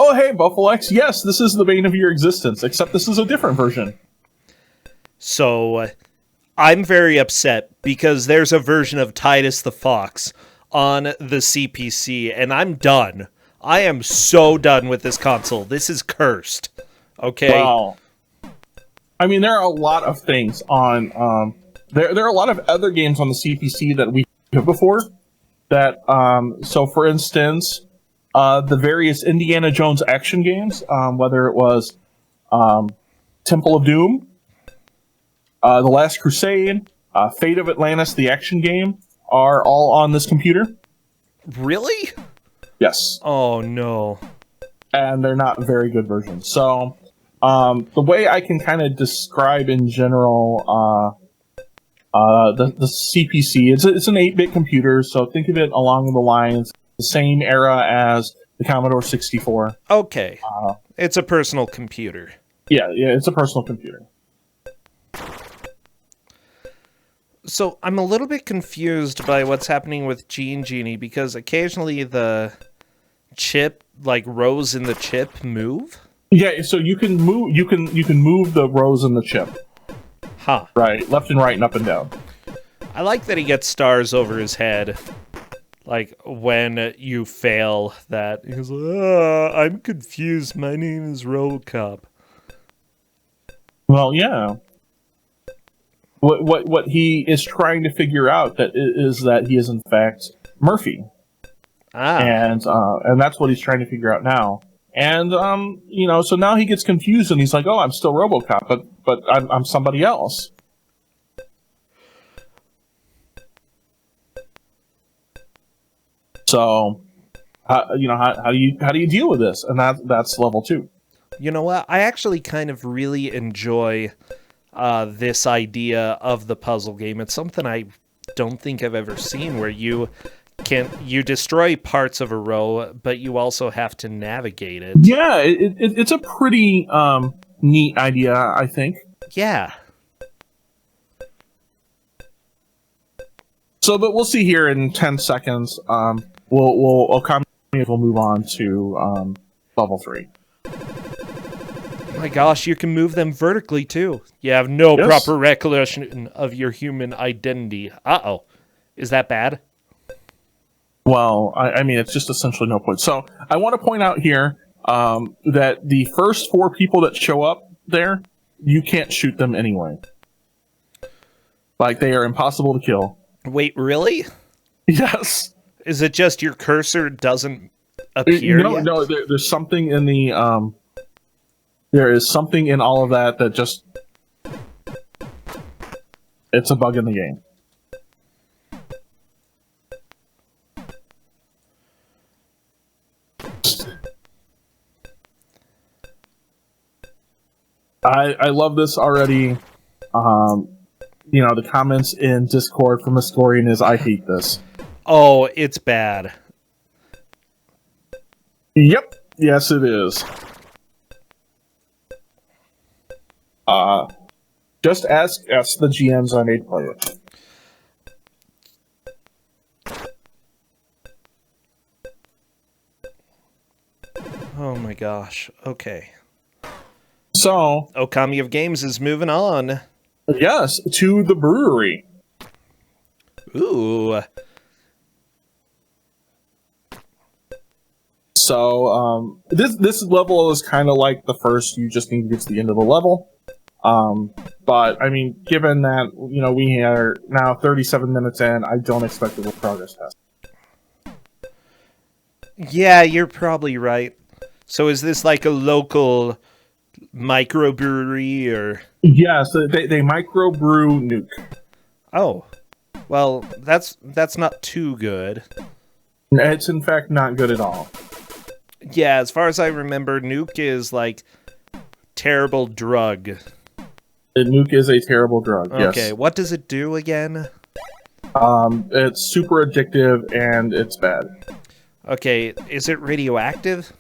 [SPEAKER 2] Oh, hey, Buffalo X. Yes, this is the bane of your existence, except this is a different version.
[SPEAKER 1] So, I'm very upset because there's a version of Titus the Fox on the CPC, and I'm done. I am so done with this console. This is cursed. Okay?
[SPEAKER 2] Wow. I mean, there are a lot of things on... there are a lot of other games on the CPC that we have before. That, so, for instance... the various Indiana Jones action games, whether it was Temple of Doom, The Last Crusade, Fate of Atlantis, the action game, are all on this computer.
[SPEAKER 1] Really?
[SPEAKER 2] Yes.
[SPEAKER 1] Oh, no.
[SPEAKER 2] And they're not very good versions. So, the way I can kind of describe in general the CPC, it's an 8-bit computer, so think of it along the lines the same era as the Commodore 64.
[SPEAKER 1] Okay. It's a personal computer.
[SPEAKER 2] Yeah, it's a personal computer.
[SPEAKER 1] So I'm a little bit confused by what's happening with Gene Genie because occasionally the chip, like rows in the chip, move.
[SPEAKER 2] Yeah, so you can move. You can move the rows in the chip.
[SPEAKER 1] Huh.
[SPEAKER 2] Right, left and right, and up and down.
[SPEAKER 1] I like that he gets stars over his head. Like, when you fail that, he's like, I'm confused, my name is Robocop.
[SPEAKER 2] Well, yeah. What he is trying to figure out is that he is in fact Murphy. And that's what he's trying to figure out now. And so now he gets confused and he's like, oh, I'm still Robocop, but I'm somebody else. So, how do you deal with this? And that's level 2.
[SPEAKER 1] You know what? I actually kind of really enjoy this idea of the puzzle game. It's something I don't think I've ever seen, where you destroy parts of a row, but you also have to navigate it.
[SPEAKER 2] Yeah, it's a pretty neat idea, I think.
[SPEAKER 1] Yeah.
[SPEAKER 2] So, but we'll see here in 10 seconds. We'll move on to level 3.
[SPEAKER 1] My gosh, you can move them vertically too. You have no proper recollection of your human identity. Uh-oh. Is that bad?
[SPEAKER 2] Well, I mean, it's just essentially no point. So I want to point out here that the first 4 people that show up there, you can't shoot them anyway. Like, they are impossible to kill.
[SPEAKER 1] Wait, really?
[SPEAKER 2] Yes.
[SPEAKER 1] Is it just your cursor doesn't appear yet?
[SPEAKER 2] No, there's something in the... there is something in all of that just... It's a bug in the game. I love this already. The comments in Discord from Historian is, I hate this.
[SPEAKER 1] Oh, it's bad.
[SPEAKER 2] Yep. Yes, it is. Just ask the GMs I made play it.
[SPEAKER 1] Oh my gosh. Okay.
[SPEAKER 2] So,
[SPEAKER 1] Okami of Games is moving on.
[SPEAKER 2] Yes, to the brewery.
[SPEAKER 1] Ooh.
[SPEAKER 2] So, this level is kind of like the first. You just need to get to the end of the level. But, I mean, given that, we are now 37 minutes in, I don't expect a progress test.
[SPEAKER 1] Yeah, you're probably right. So is this like a local microbrewery, or?
[SPEAKER 2] Yes, they microbrew Nuke.
[SPEAKER 1] Oh. Well, that's not too good.
[SPEAKER 2] It's, in fact, not good at all.
[SPEAKER 1] Yeah, as far as I remember, Nuke is like terrible drug.
[SPEAKER 2] Nuke is a terrible drug, yes.
[SPEAKER 1] Okay, what does it do again?
[SPEAKER 2] It's super addictive, and it's bad.
[SPEAKER 1] Okay, is it radioactive?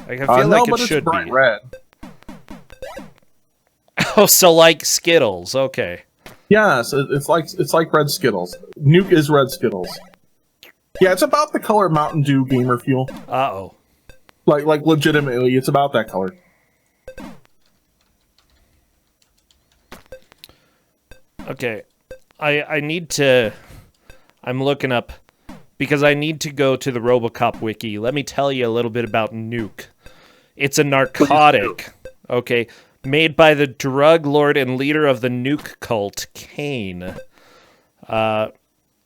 [SPEAKER 1] Like, I feel like it should
[SPEAKER 2] bright
[SPEAKER 1] be.
[SPEAKER 2] Red.
[SPEAKER 1] Oh, so like Skittles, okay.
[SPEAKER 2] Yes, it's like Red Skittles. Nuke is Red Skittles. Yeah, it's about the color Mountain Dew Gamer Fuel.
[SPEAKER 1] Uh-oh.
[SPEAKER 2] Like legitimately, it's about that color.
[SPEAKER 1] Okay, I need to... I'm looking up, because I need to go to the Robocop wiki. Let me tell you a little bit about Nuke. It's a narcotic, okay, made by the drug lord and leader of the Nuke cult, Kane.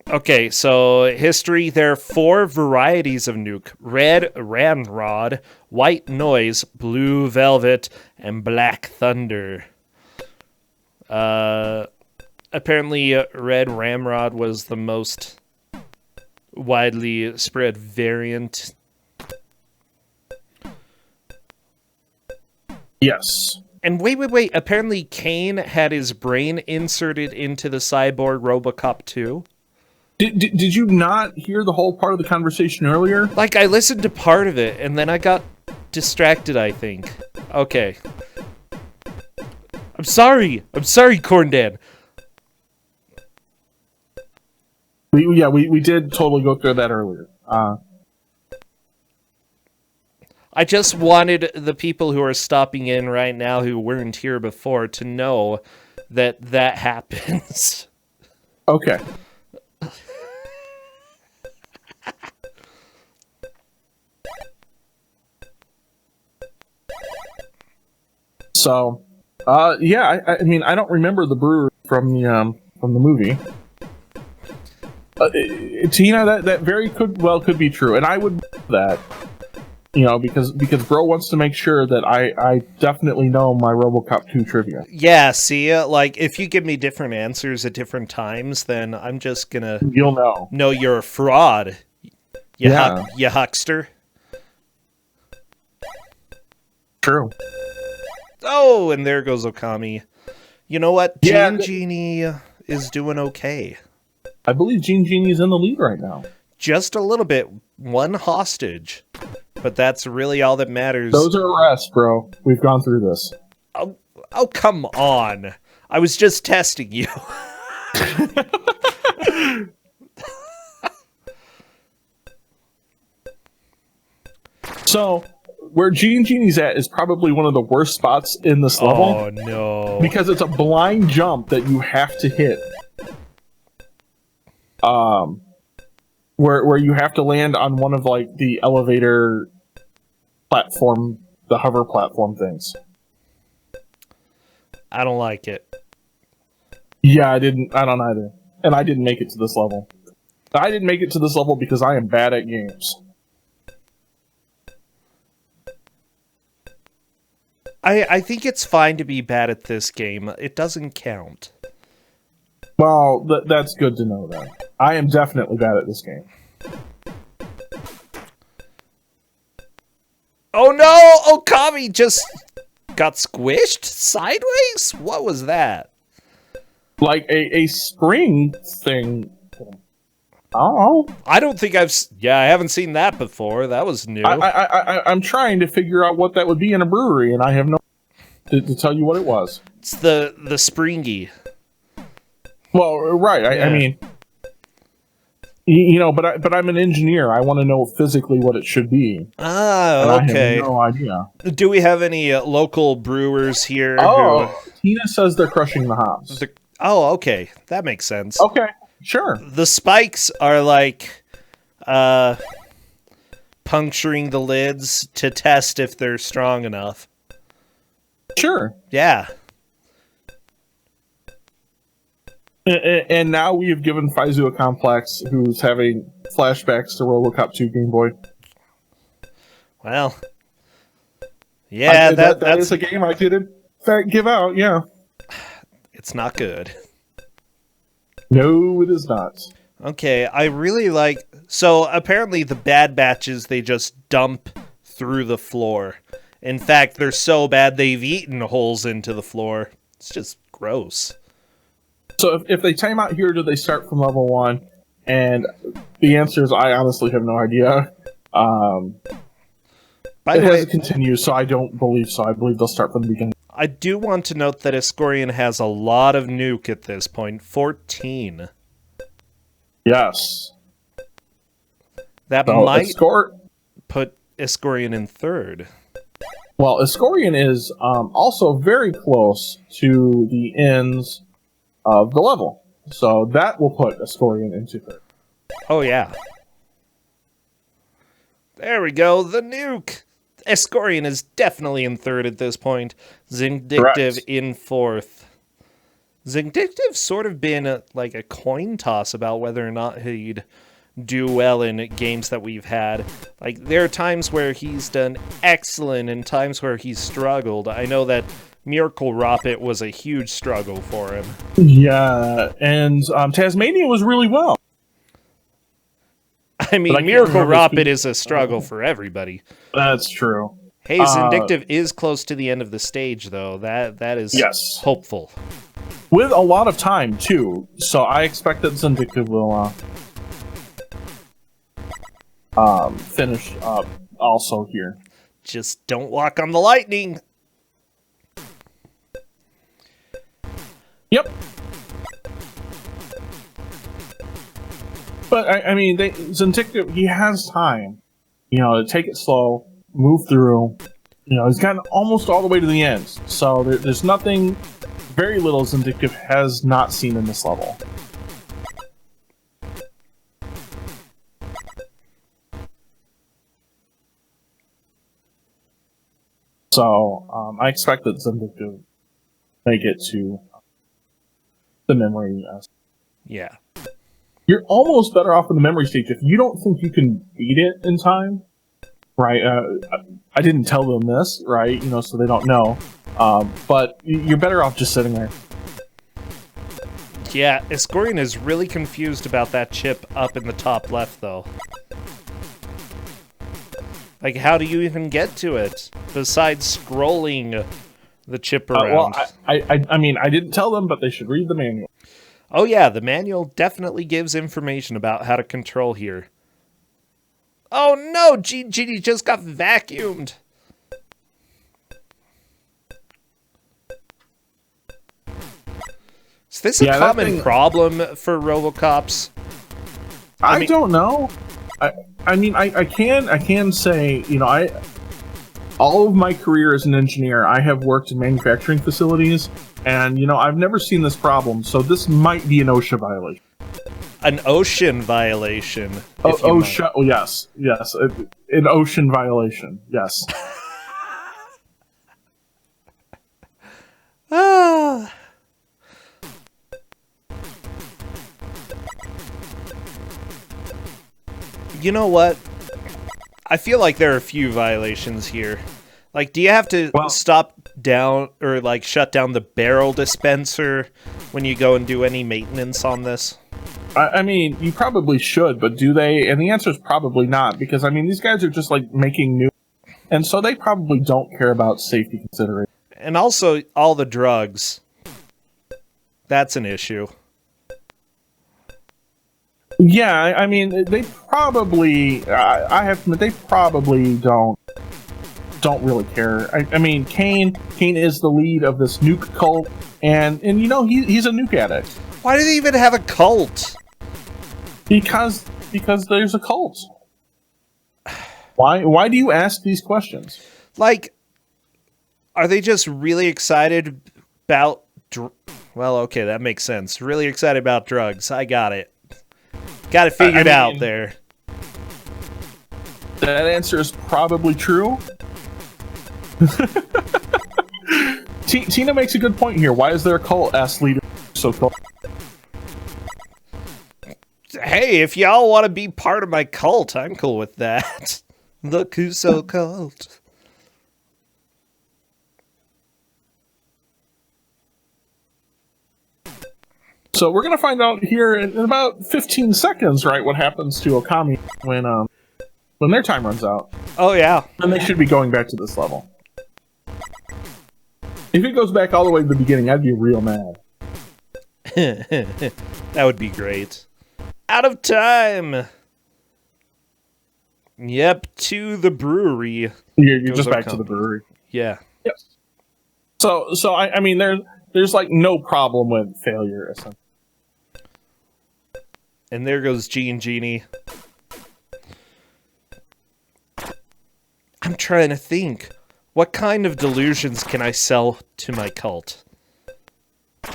[SPEAKER 1] Okay, so history, there are 4 varieties of Nuke. Red Ramrod, White Noise, Blue Velvet, and Black Thunder. Apparently, Red Ramrod was the most widely spread variant.
[SPEAKER 2] Yes.
[SPEAKER 1] And wait. Apparently, Kane had his brain inserted into the cyborg Robocop 2.
[SPEAKER 2] Did you not hear the whole part of the conversation earlier?
[SPEAKER 1] Like, I listened to part of it, and then I got distracted, I think. Okay. I'm sorry, Corndan.
[SPEAKER 2] We did totally go through that earlier.
[SPEAKER 1] I just wanted the people who are stopping in right now who weren't here before to know that that happens.
[SPEAKER 2] Okay. So, yeah, I mean, I don't remember the brewery from the movie. Tina, that very could be true, and I would that, because Bro wants to make sure that I definitely know my RoboCop 2 trivia.
[SPEAKER 1] Yeah, see, like, if you give me different answers at different times, then I'm just gonna...
[SPEAKER 2] You'll know.
[SPEAKER 1] No, you're a fraud. You huckster.
[SPEAKER 2] True.
[SPEAKER 1] Oh, and there goes Okami. You know what?
[SPEAKER 2] Yeah,
[SPEAKER 1] Gene Genie is doing okay.
[SPEAKER 2] I believe Gene Genie's in the lead right now.
[SPEAKER 1] Just a little bit. One hostage. But that's really all that matters.
[SPEAKER 2] Those are arrests, bro. We've gone through this.
[SPEAKER 1] Oh, come on. I was just testing you.
[SPEAKER 2] So, where Gene Genie's at is probably one of the worst spots in this level.
[SPEAKER 1] Oh, no.
[SPEAKER 2] Because it's a blind jump that you have to hit. Where you have to land on one of, like, the elevator platform, the hover platform things.
[SPEAKER 1] I don't like it.
[SPEAKER 2] Yeah, I don't either. And I didn't make it to this level. I didn't make it to this level because I am bad at games.
[SPEAKER 1] I think it's fine to be bad at this game. It doesn't count.
[SPEAKER 2] Well, that's good to know, then. I am definitely bad at this game.
[SPEAKER 1] Oh no! Okami just got squished sideways? What was that?
[SPEAKER 2] Like a spring thing. Oh,
[SPEAKER 1] I don't think I haven't seen that before. That was new.
[SPEAKER 2] I'm trying to figure out what that would be in a brewery, and I have no to tell you what it was.
[SPEAKER 1] It's the springy.
[SPEAKER 2] Well, right.
[SPEAKER 1] Yeah.
[SPEAKER 2] I mean, but I'm an engineer. I want to know physically what it should be.
[SPEAKER 1] Ah, okay.
[SPEAKER 2] I have no idea.
[SPEAKER 1] Do we have any local brewers here?
[SPEAKER 2] Oh, Tina says they're crushing the hops.
[SPEAKER 1] Oh, okay. That makes sense.
[SPEAKER 2] Okay, sure.
[SPEAKER 1] The spikes are like puncturing the lids to test if they're strong enough.
[SPEAKER 2] Sure.
[SPEAKER 1] Yeah.
[SPEAKER 2] And now we have given Faizu a complex who's having flashbacks to Robocop 2 Game Boy.
[SPEAKER 1] Well. Yeah,
[SPEAKER 2] that
[SPEAKER 1] that's
[SPEAKER 2] is a game I didn't give out, yeah.
[SPEAKER 1] It's not good.
[SPEAKER 2] No, it is not.
[SPEAKER 1] Okay, I really like... So, apparently the bad batches, they just dump through the floor. In fact, they're so bad they've eaten holes into the floor. It's just gross.
[SPEAKER 2] So if they time out here, do they start from level 1? And the answer is I honestly have no idea.
[SPEAKER 1] By the way,
[SPEAKER 2] it continues, so I don't believe so. I believe they'll start from the beginning.
[SPEAKER 1] I do want to note that Kusogr4nde has a lot of nuke at this point. 14.
[SPEAKER 2] Yes.
[SPEAKER 1] That
[SPEAKER 2] So
[SPEAKER 1] might put Kusogr4nde in third.
[SPEAKER 2] Well, Kusogr4nde is also very close to the ends of the level. So that will put Kusogr4nde into third.
[SPEAKER 1] Oh, yeah. There we go, the nuke! Kusogr4nde is definitely in third at this point. Zindictive in fourth. Zindictive's sort of been like a coin toss about whether or not he'd do well in games that we've had. Like, there are times where he's done excellent and times where he's struggled. I know that Miracle Rocket was a huge struggle for him.
[SPEAKER 2] Yeah, and Tasmania was really well.
[SPEAKER 1] I mean, Miracle Rocket is a struggle for everybody.
[SPEAKER 2] That's true.
[SPEAKER 1] Hey, Zindictive is close to the end of the stage, though. That is hopeful.
[SPEAKER 2] With a lot of time, too. So I expect that Zindictive will finish up also here.
[SPEAKER 1] Just don't walk on the lightning.
[SPEAKER 2] Yep. But, I mean, Zindictive, he has time, to take it slow, move through. He's gotten almost all the way to the end. So there's nothing, very little Zindictive has not seen in this level. So, I expect that Zindictive may get to the memory.
[SPEAKER 1] Yeah.
[SPEAKER 2] You're almost better off in the memory stage if you don't think you can beat it in time, right? I didn't tell them this, right? So they don't know. But you're better off just sitting there.
[SPEAKER 1] Yeah, Kusogr4nde is really confused about that chip up in the top left, though. Like, how do you even get to it? Besides scrolling the chip around.
[SPEAKER 2] Well, I mean, I didn't tell them, but they should read the manual.
[SPEAKER 1] Oh yeah, the manual definitely gives information about how to control here. Oh no, Genie just got vacuumed. Is this a common problem for Robocops?
[SPEAKER 2] I don't know. I mean, I can say, you know, all of my career as an engineer, I have worked in manufacturing facilities, and, you know, I've never seen this problem, so this might be an OSHA violation.
[SPEAKER 1] An ocean violation.
[SPEAKER 2] OSHA, oh, yes, an ocean violation, yes.
[SPEAKER 1] Ah. You know what? I feel like there are a few violations here. Like, do you have to stop down or like shut down the barrel dispenser when you go and do any maintenance on this?
[SPEAKER 2] I mean, you probably should, but do they? And the answer is probably not, because I mean, these guys are just like making new, and so they probably don't care about safety considerations.
[SPEAKER 1] And also, all the drugs. That's an issue.
[SPEAKER 2] Yeah, I mean, they probably. I have to admit, they probably don't really care. I mean, Kane is the lead of this nuke cult, and you know he's a nuke addict.
[SPEAKER 1] Why do they even have a cult?
[SPEAKER 2] Because there's a cult. Why do you ask these questions?
[SPEAKER 1] Like, are they just really excited about? Well, okay, that makes sense. Really excited about drugs. I got it. Got it figured out there.
[SPEAKER 2] That answer is probably true. Tina makes a good point here. Why is there a cult? Asked leader. So cool.
[SPEAKER 1] Hey, if y'all want to be part of my cult, I'm cool with that. The Kuso cult.
[SPEAKER 2] So we're gonna find out here in about 15 seconds, right? What happens to Okami when their time runs out?
[SPEAKER 1] Oh yeah,
[SPEAKER 2] and they should be going back to this level. If it goes back all the way to the beginning, I'd be real mad.
[SPEAKER 1] That would be great. Out of time. Yep, to the brewery.
[SPEAKER 2] You're just back to the brewery.
[SPEAKER 1] Yeah.
[SPEAKER 2] Yes. So I mean, there's like no problem with failure, essentially.
[SPEAKER 1] And there goes Genie. I'm trying to think. What kind of delusions can I sell to my cult?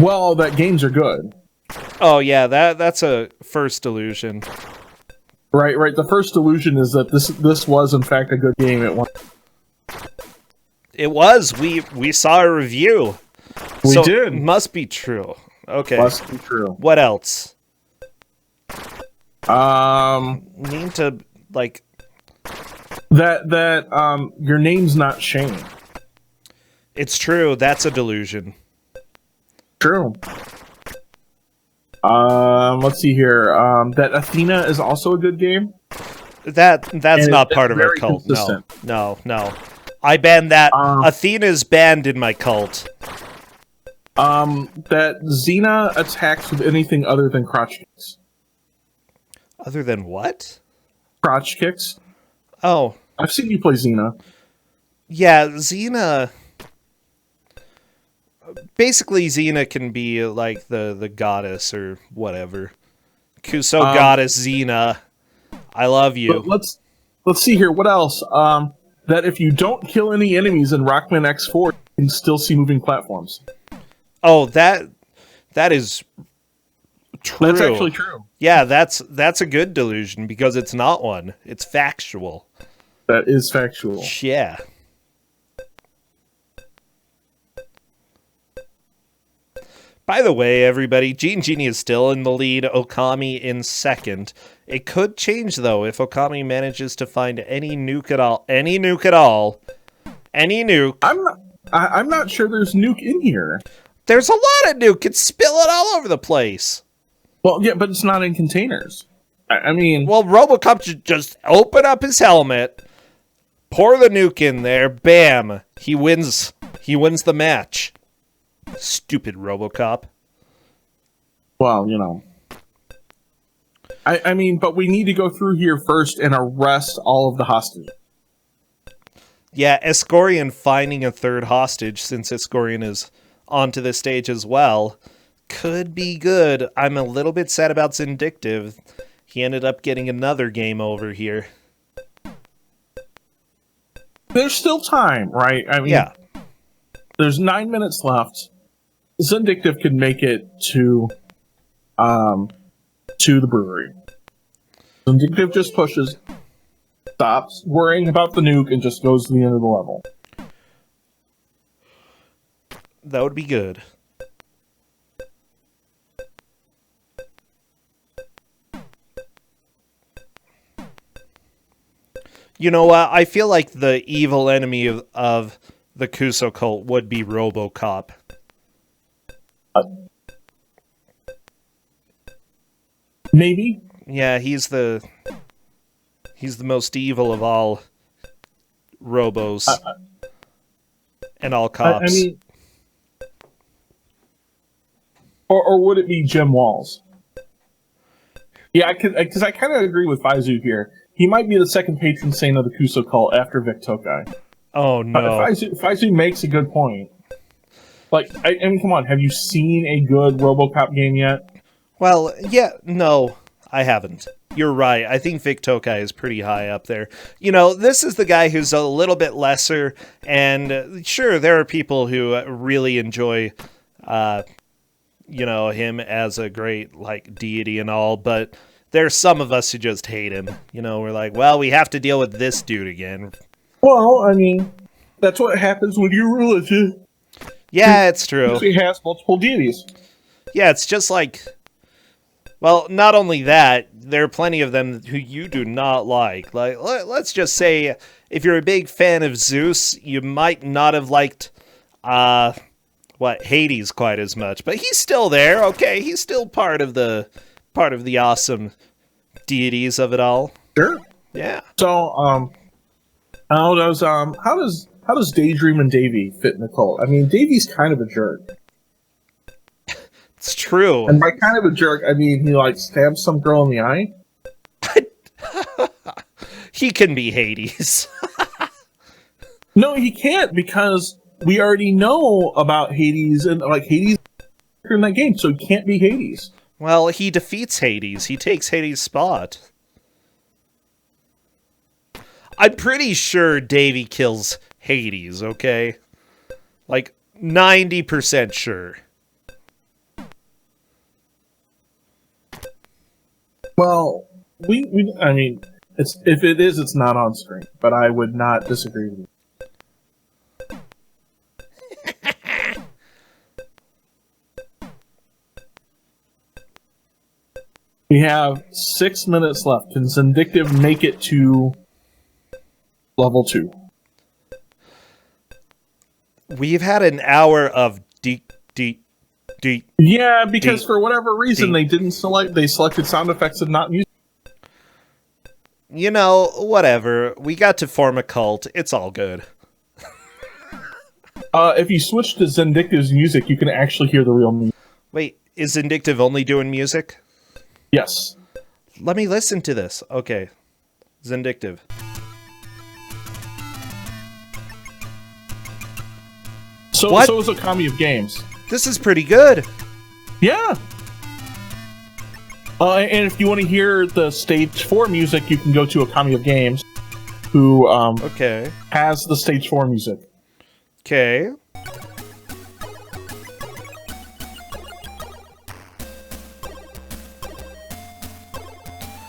[SPEAKER 2] Well, that games are good.
[SPEAKER 1] Oh yeah, that's a first delusion.
[SPEAKER 2] Right. The first delusion is that this was in fact a good game at one.
[SPEAKER 1] It was. We saw a review.
[SPEAKER 2] We did.
[SPEAKER 1] Must be true. Okay.
[SPEAKER 2] Must be true.
[SPEAKER 1] What else?
[SPEAKER 2] Need
[SPEAKER 1] to like
[SPEAKER 2] that your name's not Shane.
[SPEAKER 1] It's true. That's a delusion.
[SPEAKER 2] True. Let's see here. That Athena is also a good game.
[SPEAKER 1] That's not part of our cult. Consistent. No. I banned that. Athena's banned in my cult.
[SPEAKER 2] That Xena attacks with anything other than crotch kicks.
[SPEAKER 1] Other than what?
[SPEAKER 2] Crotch kicks.
[SPEAKER 1] Oh.
[SPEAKER 2] I've seen you play Xena.
[SPEAKER 1] Yeah, Xena... Basically, Xena can be like the goddess or whatever. Kuso goddess Xena. I love you.
[SPEAKER 2] Let's see here. What else? That if you don't kill any enemies in Rockman X4, you can still see moving platforms.
[SPEAKER 1] Oh, that is true.
[SPEAKER 2] That's actually true.
[SPEAKER 1] Yeah, that's a good delusion because it's not one. It's factual.
[SPEAKER 2] That is factual.
[SPEAKER 1] Yeah. By the way, everybody, Genie is still in the lead, Okami in second. It could change, though, if Okami manages to find any nuke at all. Any nuke at all. Any nuke.
[SPEAKER 2] I'm not sure there's nuke in here.
[SPEAKER 1] There's a lot of nuke. It's spilling all over the place.
[SPEAKER 2] Well, yeah, but it's not in containers. I mean...
[SPEAKER 1] Well, Robocop should just open up his helmet, pour the nuke in there, bam. He wins He wins the match. Stupid Robocop.
[SPEAKER 2] Well, you know. I mean, but we need to go through here first and arrest all of the hostages.
[SPEAKER 1] Yeah, Kusogr4nde finding a third hostage, since Kusogr4nde is onto the stage as well, could be good. I'm a little bit sad about Zindictive. He ended up getting another game over here.
[SPEAKER 2] There's still time, right? I mean,
[SPEAKER 1] Yeah.
[SPEAKER 2] There's 9 minutes left. Zindictive could make it to the brewery. Zindictive just pushes, stops worrying about the nuke, and just goes to the end of the level.
[SPEAKER 1] That would be good. You know what? I feel like the evil enemy of the Kuso cult would be Robocop.
[SPEAKER 2] Maybe.
[SPEAKER 1] Yeah, he's the most evil of all robos and all cops.
[SPEAKER 2] I mean, or would it be Jim Walls? Yeah, because I kind of agree with Faizu here. He might be the second patron saint of the Kuso cult after Vic Tokai.
[SPEAKER 1] Oh no!
[SPEAKER 2] Faizu makes a good point. Like, I mean, come on, have you seen a good RoboCop game yet?
[SPEAKER 1] Well, yeah, no, I haven't. You're right. I think Vic Tokai is pretty high up there. You know, this is the guy who's a little bit lesser, and sure, there are people who really enjoy, you know, him as a great, like, deity and all, but there's some of us who just hate him. You know, we're like, well, we have to deal with this dude again.
[SPEAKER 2] Well, I mean, that's what happens when you're religious.
[SPEAKER 1] Yeah, it's true.
[SPEAKER 2] He has multiple deities.
[SPEAKER 1] Yeah, it's just like... Well, not only that, there are plenty of them who you do not like. Like, let's just say, if you're a big fan of Zeus, you might not have liked, Hades quite as much. But he's still there, okay? He's still part of the awesome deities of it all.
[SPEAKER 2] Sure.
[SPEAKER 1] Yeah.
[SPEAKER 2] So, how does Daydream and Davy fit in the cult? I mean, Davy's kind of a jerk.
[SPEAKER 1] It's true.
[SPEAKER 2] And by kind of a jerk, I mean he, like, stabs some girl in the eye.
[SPEAKER 1] He can be Hades.
[SPEAKER 2] No, he can't, because we already know about Hades, and, like, Hades in that game, so he can't be Hades.
[SPEAKER 1] Well, he defeats Hades. He takes Hades' spot. I'm pretty sure Davy kills Hades, okay? Like, 90% sure.
[SPEAKER 2] Well, I mean, if it is, it's not on screen, but I would not disagree with you. We have 6 minutes left. Can Zindictive make it to level 2?
[SPEAKER 1] We've had an hour of deep.
[SPEAKER 2] Yeah, because for whatever reason they selected sound effects and not music.
[SPEAKER 1] You know, whatever. We got to form a cult. It's all good.
[SPEAKER 2] If you switch to Zindictive's music, you can actually hear the real music.
[SPEAKER 1] Wait, is Zindictive only doing music?
[SPEAKER 2] Yes.
[SPEAKER 1] Let me listen to this. Okay. Zindictive.
[SPEAKER 2] So
[SPEAKER 1] What?
[SPEAKER 2] So is Okami of Games.
[SPEAKER 1] This is pretty good.
[SPEAKER 2] Yeah. And if you want to hear the Stage 4 music, you can go to Okami of Games, who
[SPEAKER 1] Okay.
[SPEAKER 2] has the Stage 4 music.
[SPEAKER 1] Okay.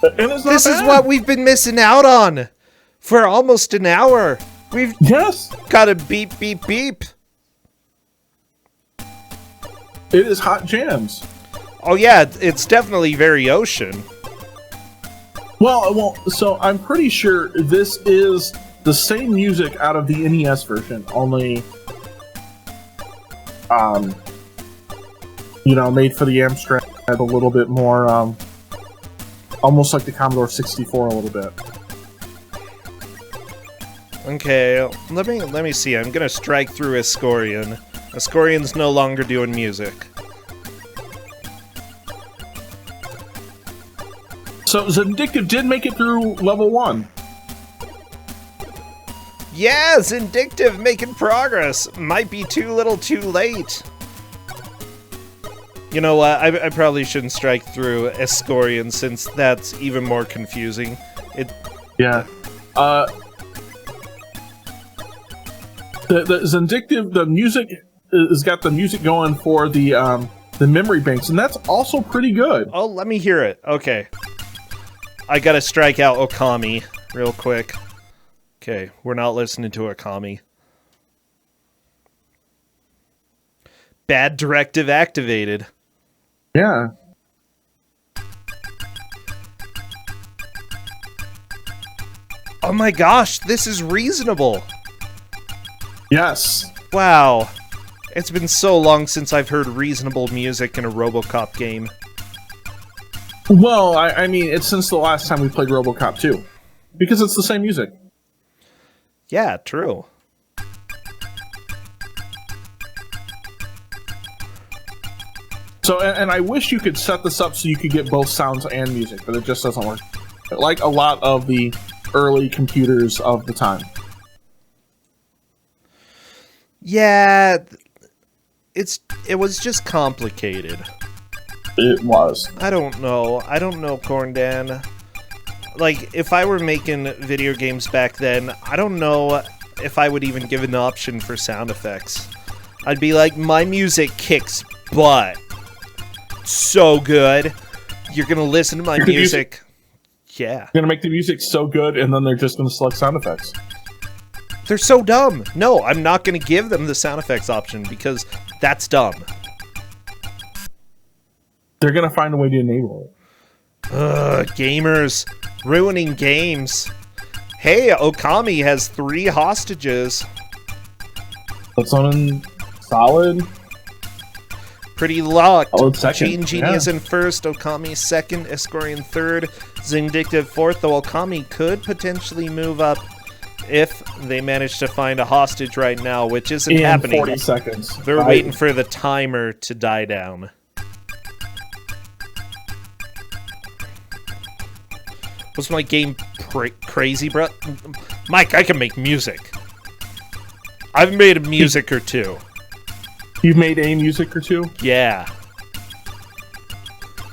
[SPEAKER 2] And it's not
[SPEAKER 1] This is
[SPEAKER 2] bad.
[SPEAKER 1] what we've been missing out on for almost an hour. We've
[SPEAKER 2] Yes,
[SPEAKER 1] got to beep, beep, beep.
[SPEAKER 2] it is hot jams.
[SPEAKER 1] Oh yeah, it's definitely very ocean.
[SPEAKER 2] Well, so I'm pretty sure this is the same music out of the NES version, only, made for the Amstrad a little bit more, almost like the Commodore 64 a little bit.
[SPEAKER 1] Okay, let me see. I'm gonna strike through Ascorian. Ascorian's no longer doing music.
[SPEAKER 2] So Zindictive did make it through level 1.
[SPEAKER 1] Yeah, Zindictive making progress. Might be too little too late. You know what? I probably shouldn't strike through Ascorian since that's even more confusing.
[SPEAKER 2] Yeah. The Zindictive, the music has got the music going for the memory banks, and that's also pretty good.
[SPEAKER 1] Oh, let me hear it. Okay. I gotta strike out Okami real quick. Okay, we're not listening to Okami. Bad directive activated.
[SPEAKER 2] Yeah.
[SPEAKER 1] Oh my gosh, this is reasonable.
[SPEAKER 2] Yes.
[SPEAKER 1] Wow. It's been so long since I've heard reasonable music in a Robocop game.
[SPEAKER 2] Well, I mean, it's since the last time we played Robocop 2. Because it's the same music.
[SPEAKER 1] Yeah, true.
[SPEAKER 2] So, and I wish you could set this up so you could get both sounds and music, but it just doesn't work. Like a lot of the early computers of the time.
[SPEAKER 1] Yeah, it was just complicated.
[SPEAKER 2] It was.
[SPEAKER 1] I don't know, Corndan. Like, if I were making video games back then, I don't know if I would even give an option for sound effects. I'd be like, my music kicks butt. So good. You're gonna listen to my music. Yeah.
[SPEAKER 2] You're gonna make the music so good, and then they're just gonna select sound effects.
[SPEAKER 1] They're so dumb. No, I'm not gonna give them the sound effects option because that's dumb.
[SPEAKER 2] They're gonna find a way to enable it.
[SPEAKER 1] Ugh, gamers. Ruining games. Hey, Okami has 3 hostages.
[SPEAKER 2] That's on solid.
[SPEAKER 1] Pretty locked.
[SPEAKER 2] Oh, it's second.
[SPEAKER 1] Gene Genie is in first, Okami second, Ascorian third, Zindictive fourth, though Okami could potentially move up if they manage to find a hostage right now, which isn't happening.
[SPEAKER 2] 40 seconds.
[SPEAKER 1] They're waiting for the timer to die down. Was my game crazy, bro? Mike, I can make music. I've made a music or two.
[SPEAKER 2] You've made a music or two?
[SPEAKER 1] Yeah.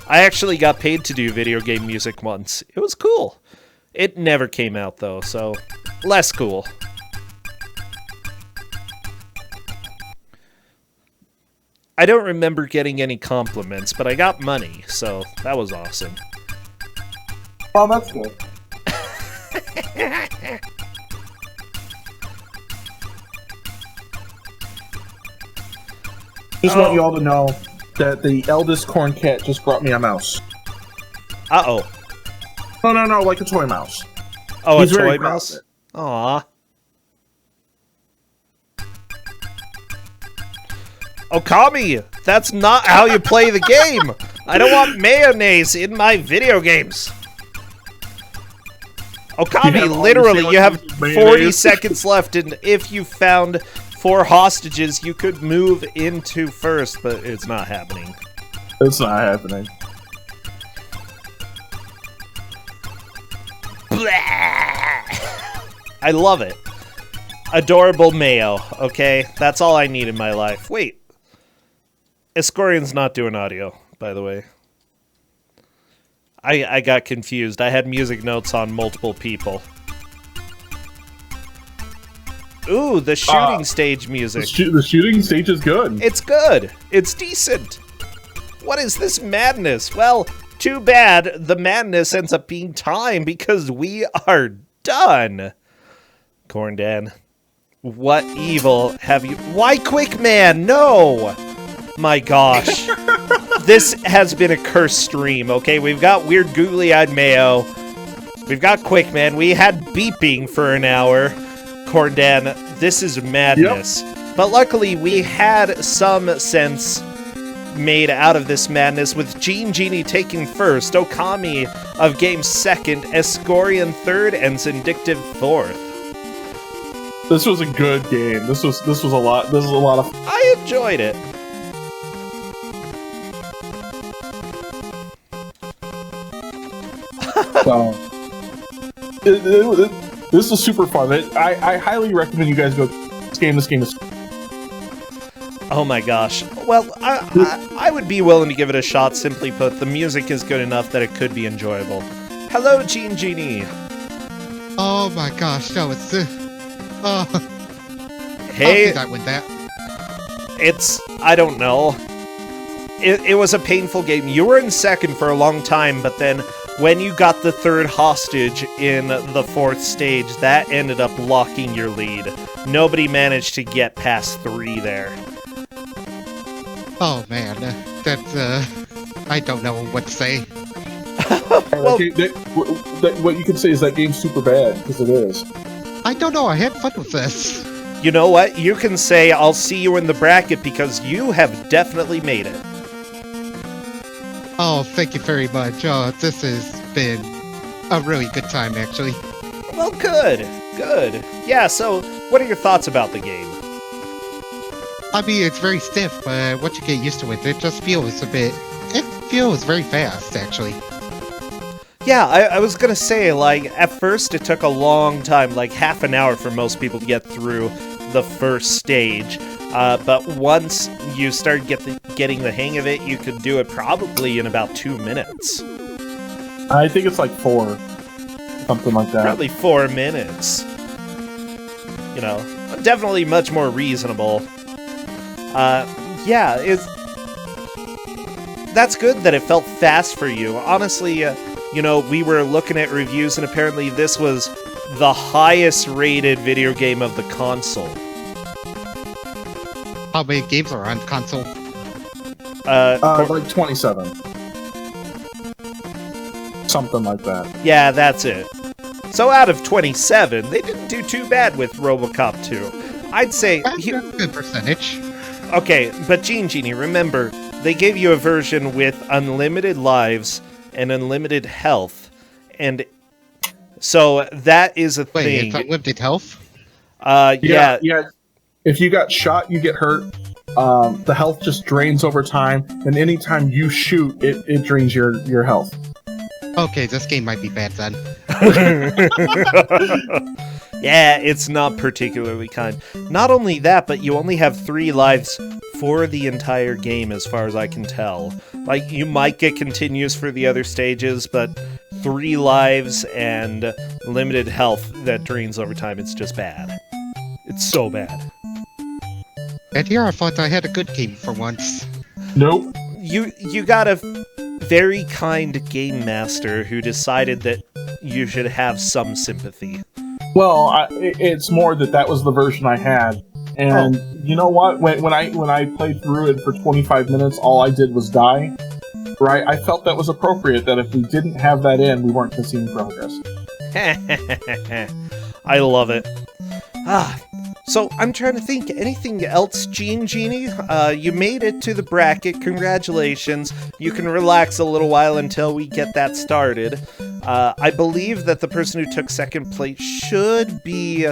[SPEAKER 1] I actually got paid to do video game music once. It was cool. It never came out, though, so less cool. I don't remember getting any compliments, but I got money, so that was awesome.
[SPEAKER 2] Oh, that's good. Just want you all to know that the eldest corn cat just brought me a mouse.
[SPEAKER 1] Uh-oh.
[SPEAKER 2] No, like a toy mouse.
[SPEAKER 1] Oh,
[SPEAKER 2] He's
[SPEAKER 1] a
[SPEAKER 2] very
[SPEAKER 1] toy
[SPEAKER 2] proud
[SPEAKER 1] mouse?
[SPEAKER 2] of it.
[SPEAKER 1] Aw. Okami, that's not how you play the game. I don't want mayonnaise in my video games. Okami, literally, you have 40 seconds left, and if you found 4 hostages, you could move into first, but it's not happening.
[SPEAKER 2] It's not happening.
[SPEAKER 1] I love it. Adorable mayo, okay? That's all I need in my life. Wait. Ascorian's not doing audio, by the way. I got confused. I had music notes on multiple people. Ooh, the shooting stage music.
[SPEAKER 2] The shooting stage is good.
[SPEAKER 1] It's good. It's decent. What is this madness? Well, too bad the madness ends up being time because we are done. Corndan, what evil have you... Why Quick Man? No! My gosh. This has been a cursed stream, okay? We've got weird googly-eyed mayo. We've got Quick Man. We had beeping for an hour. Corndan, this is madness. Yep. But luckily, we had some sense made out of this madness with Gene Genie taking first, Okami of game second, Ascorian third, and Zindictive fourth.
[SPEAKER 2] This was a good game. This was a lot. This was a lot of.
[SPEAKER 1] I enjoyed it.
[SPEAKER 2] So, this is super fun. I highly recommend you guys go. This game is.
[SPEAKER 1] Oh my gosh. Well, I would be willing to give it a shot. Simply put, the music is good enough that it could be enjoyable. Hello, Genie.
[SPEAKER 4] Oh my gosh, no, it's oh.
[SPEAKER 1] Hey,
[SPEAKER 4] How did I win that?
[SPEAKER 1] I don't know. It was a painful game. You were in second for a long time, but then when you got the third hostage in the fourth stage, that ended up locking your lead. Nobody managed to get past 3 there.
[SPEAKER 4] Oh man, that's I don't know what to say.
[SPEAKER 1] Well,
[SPEAKER 2] What you can say is that game's super bad, because it is.
[SPEAKER 4] I don't know, I had fun with this.
[SPEAKER 1] you know what? You can say, I'll see you in the bracket, because you have definitely made it.
[SPEAKER 4] Oh, thank you very much. Oh, this has been a really good time, actually.
[SPEAKER 1] Well, good. Yeah, so, what are your thoughts about the game?
[SPEAKER 4] I mean, it's very stiff, but once you get used to it, it just feels it feels very fast, actually.
[SPEAKER 1] Yeah, I was gonna say, like, at first it took a long time, like half an hour for most people to get through the first stage. But once you start getting the hang of it, you could do it probably in about 2 minutes.
[SPEAKER 2] I think it's like 4. Something like that.
[SPEAKER 1] Probably 4 minutes. You know, definitely much more reasonable. Yeah, that's good that it felt fast for you. Honestly, you know, we were looking at reviews, and apparently this was the highest rated video game of the console.
[SPEAKER 4] How many games are on console?
[SPEAKER 2] Like 27. Something like that.
[SPEAKER 1] Yeah, that's it. So out of 27, they didn't do too bad with Robocop 2. I'd say...
[SPEAKER 4] That's a good percentage.
[SPEAKER 1] Okay, but Genie, remember, they gave you a version with unlimited lives and unlimited health, and so that is a
[SPEAKER 4] Wait,
[SPEAKER 1] thing.
[SPEAKER 4] it's unlimited health?
[SPEAKER 1] Yeah.
[SPEAKER 2] If you got shot, you get hurt. The health just drains over time, and anytime you shoot, it drains your health.
[SPEAKER 4] Okay, this game might be bad then.
[SPEAKER 1] Yeah, it's not particularly kind. Not only that, but you only have 3 lives for the entire game, as far as I can tell. Like, you might get continues for the other stages, but 3 lives and limited health that drains over time, it's just bad. It's so bad.
[SPEAKER 4] And here I thought I had a good game for once.
[SPEAKER 2] Nope.
[SPEAKER 1] You got a very kind game master who decided that you should have some sympathy.
[SPEAKER 2] Well, it's more that was the version I had, and you know what? When I played through it for 25 minutes, all I did was die. Right? I felt that was appropriate. That if we didn't have that in, we weren't seeing progress.
[SPEAKER 1] I love it. So I'm trying to think. Anything else, Genie? You made it to the bracket. Congratulations. You can relax a little while until we get that started. I believe that the person who took second place should be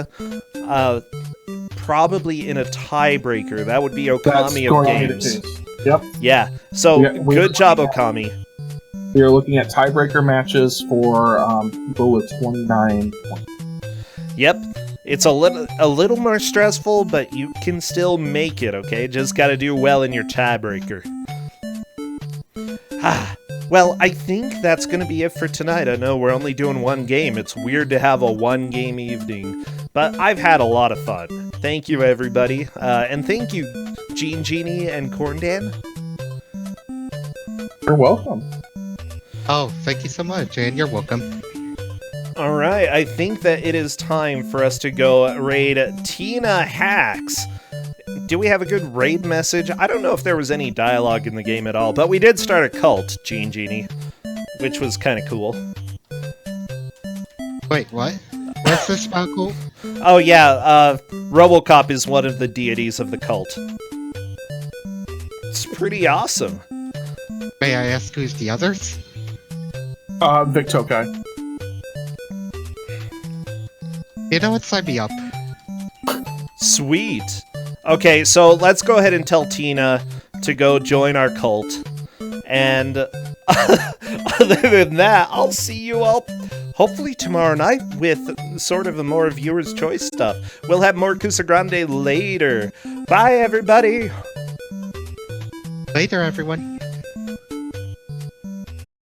[SPEAKER 1] probably in a tiebreaker. That would be Okami of Games.
[SPEAKER 2] Yep.
[SPEAKER 1] Yeah. So good job, Okami.
[SPEAKER 2] We are looking at tiebreaker matches for people with 29 points.
[SPEAKER 1] Yep. It's a little more stressful, but you can still make it, okay? Just gotta do well in your tiebreaker. Well, I think that's gonna be it for tonight. I know we're only doing 1 game. It's weird to have a 1-game evening, but I've had a lot of fun. Thank you, everybody. And thank you, Genie and Corndan.
[SPEAKER 2] You're welcome.
[SPEAKER 4] Oh, thank you so much, and you're welcome.
[SPEAKER 1] Alright, I think that it is time for us to go raid Tina Hacks. Do we have a good raid message? I don't know if there was any dialogue in the game at all, but we did start a cult, Genie, which was kind of cool.
[SPEAKER 4] Wait, what? What's this about cult?
[SPEAKER 1] Oh yeah, Robocop is one of the deities of the cult. It's pretty awesome.
[SPEAKER 4] May I ask who's the others?
[SPEAKER 2] Vic Tokai.
[SPEAKER 4] You know what? Sign me up.
[SPEAKER 1] Sweet. Okay, so let's go ahead and tell Tina to go join our cult. And other than that, I'll see you all hopefully tomorrow night with sort of a more viewer's choice stuff. We'll have more Kusogr4nde later. Bye, everybody.
[SPEAKER 4] Later, everyone.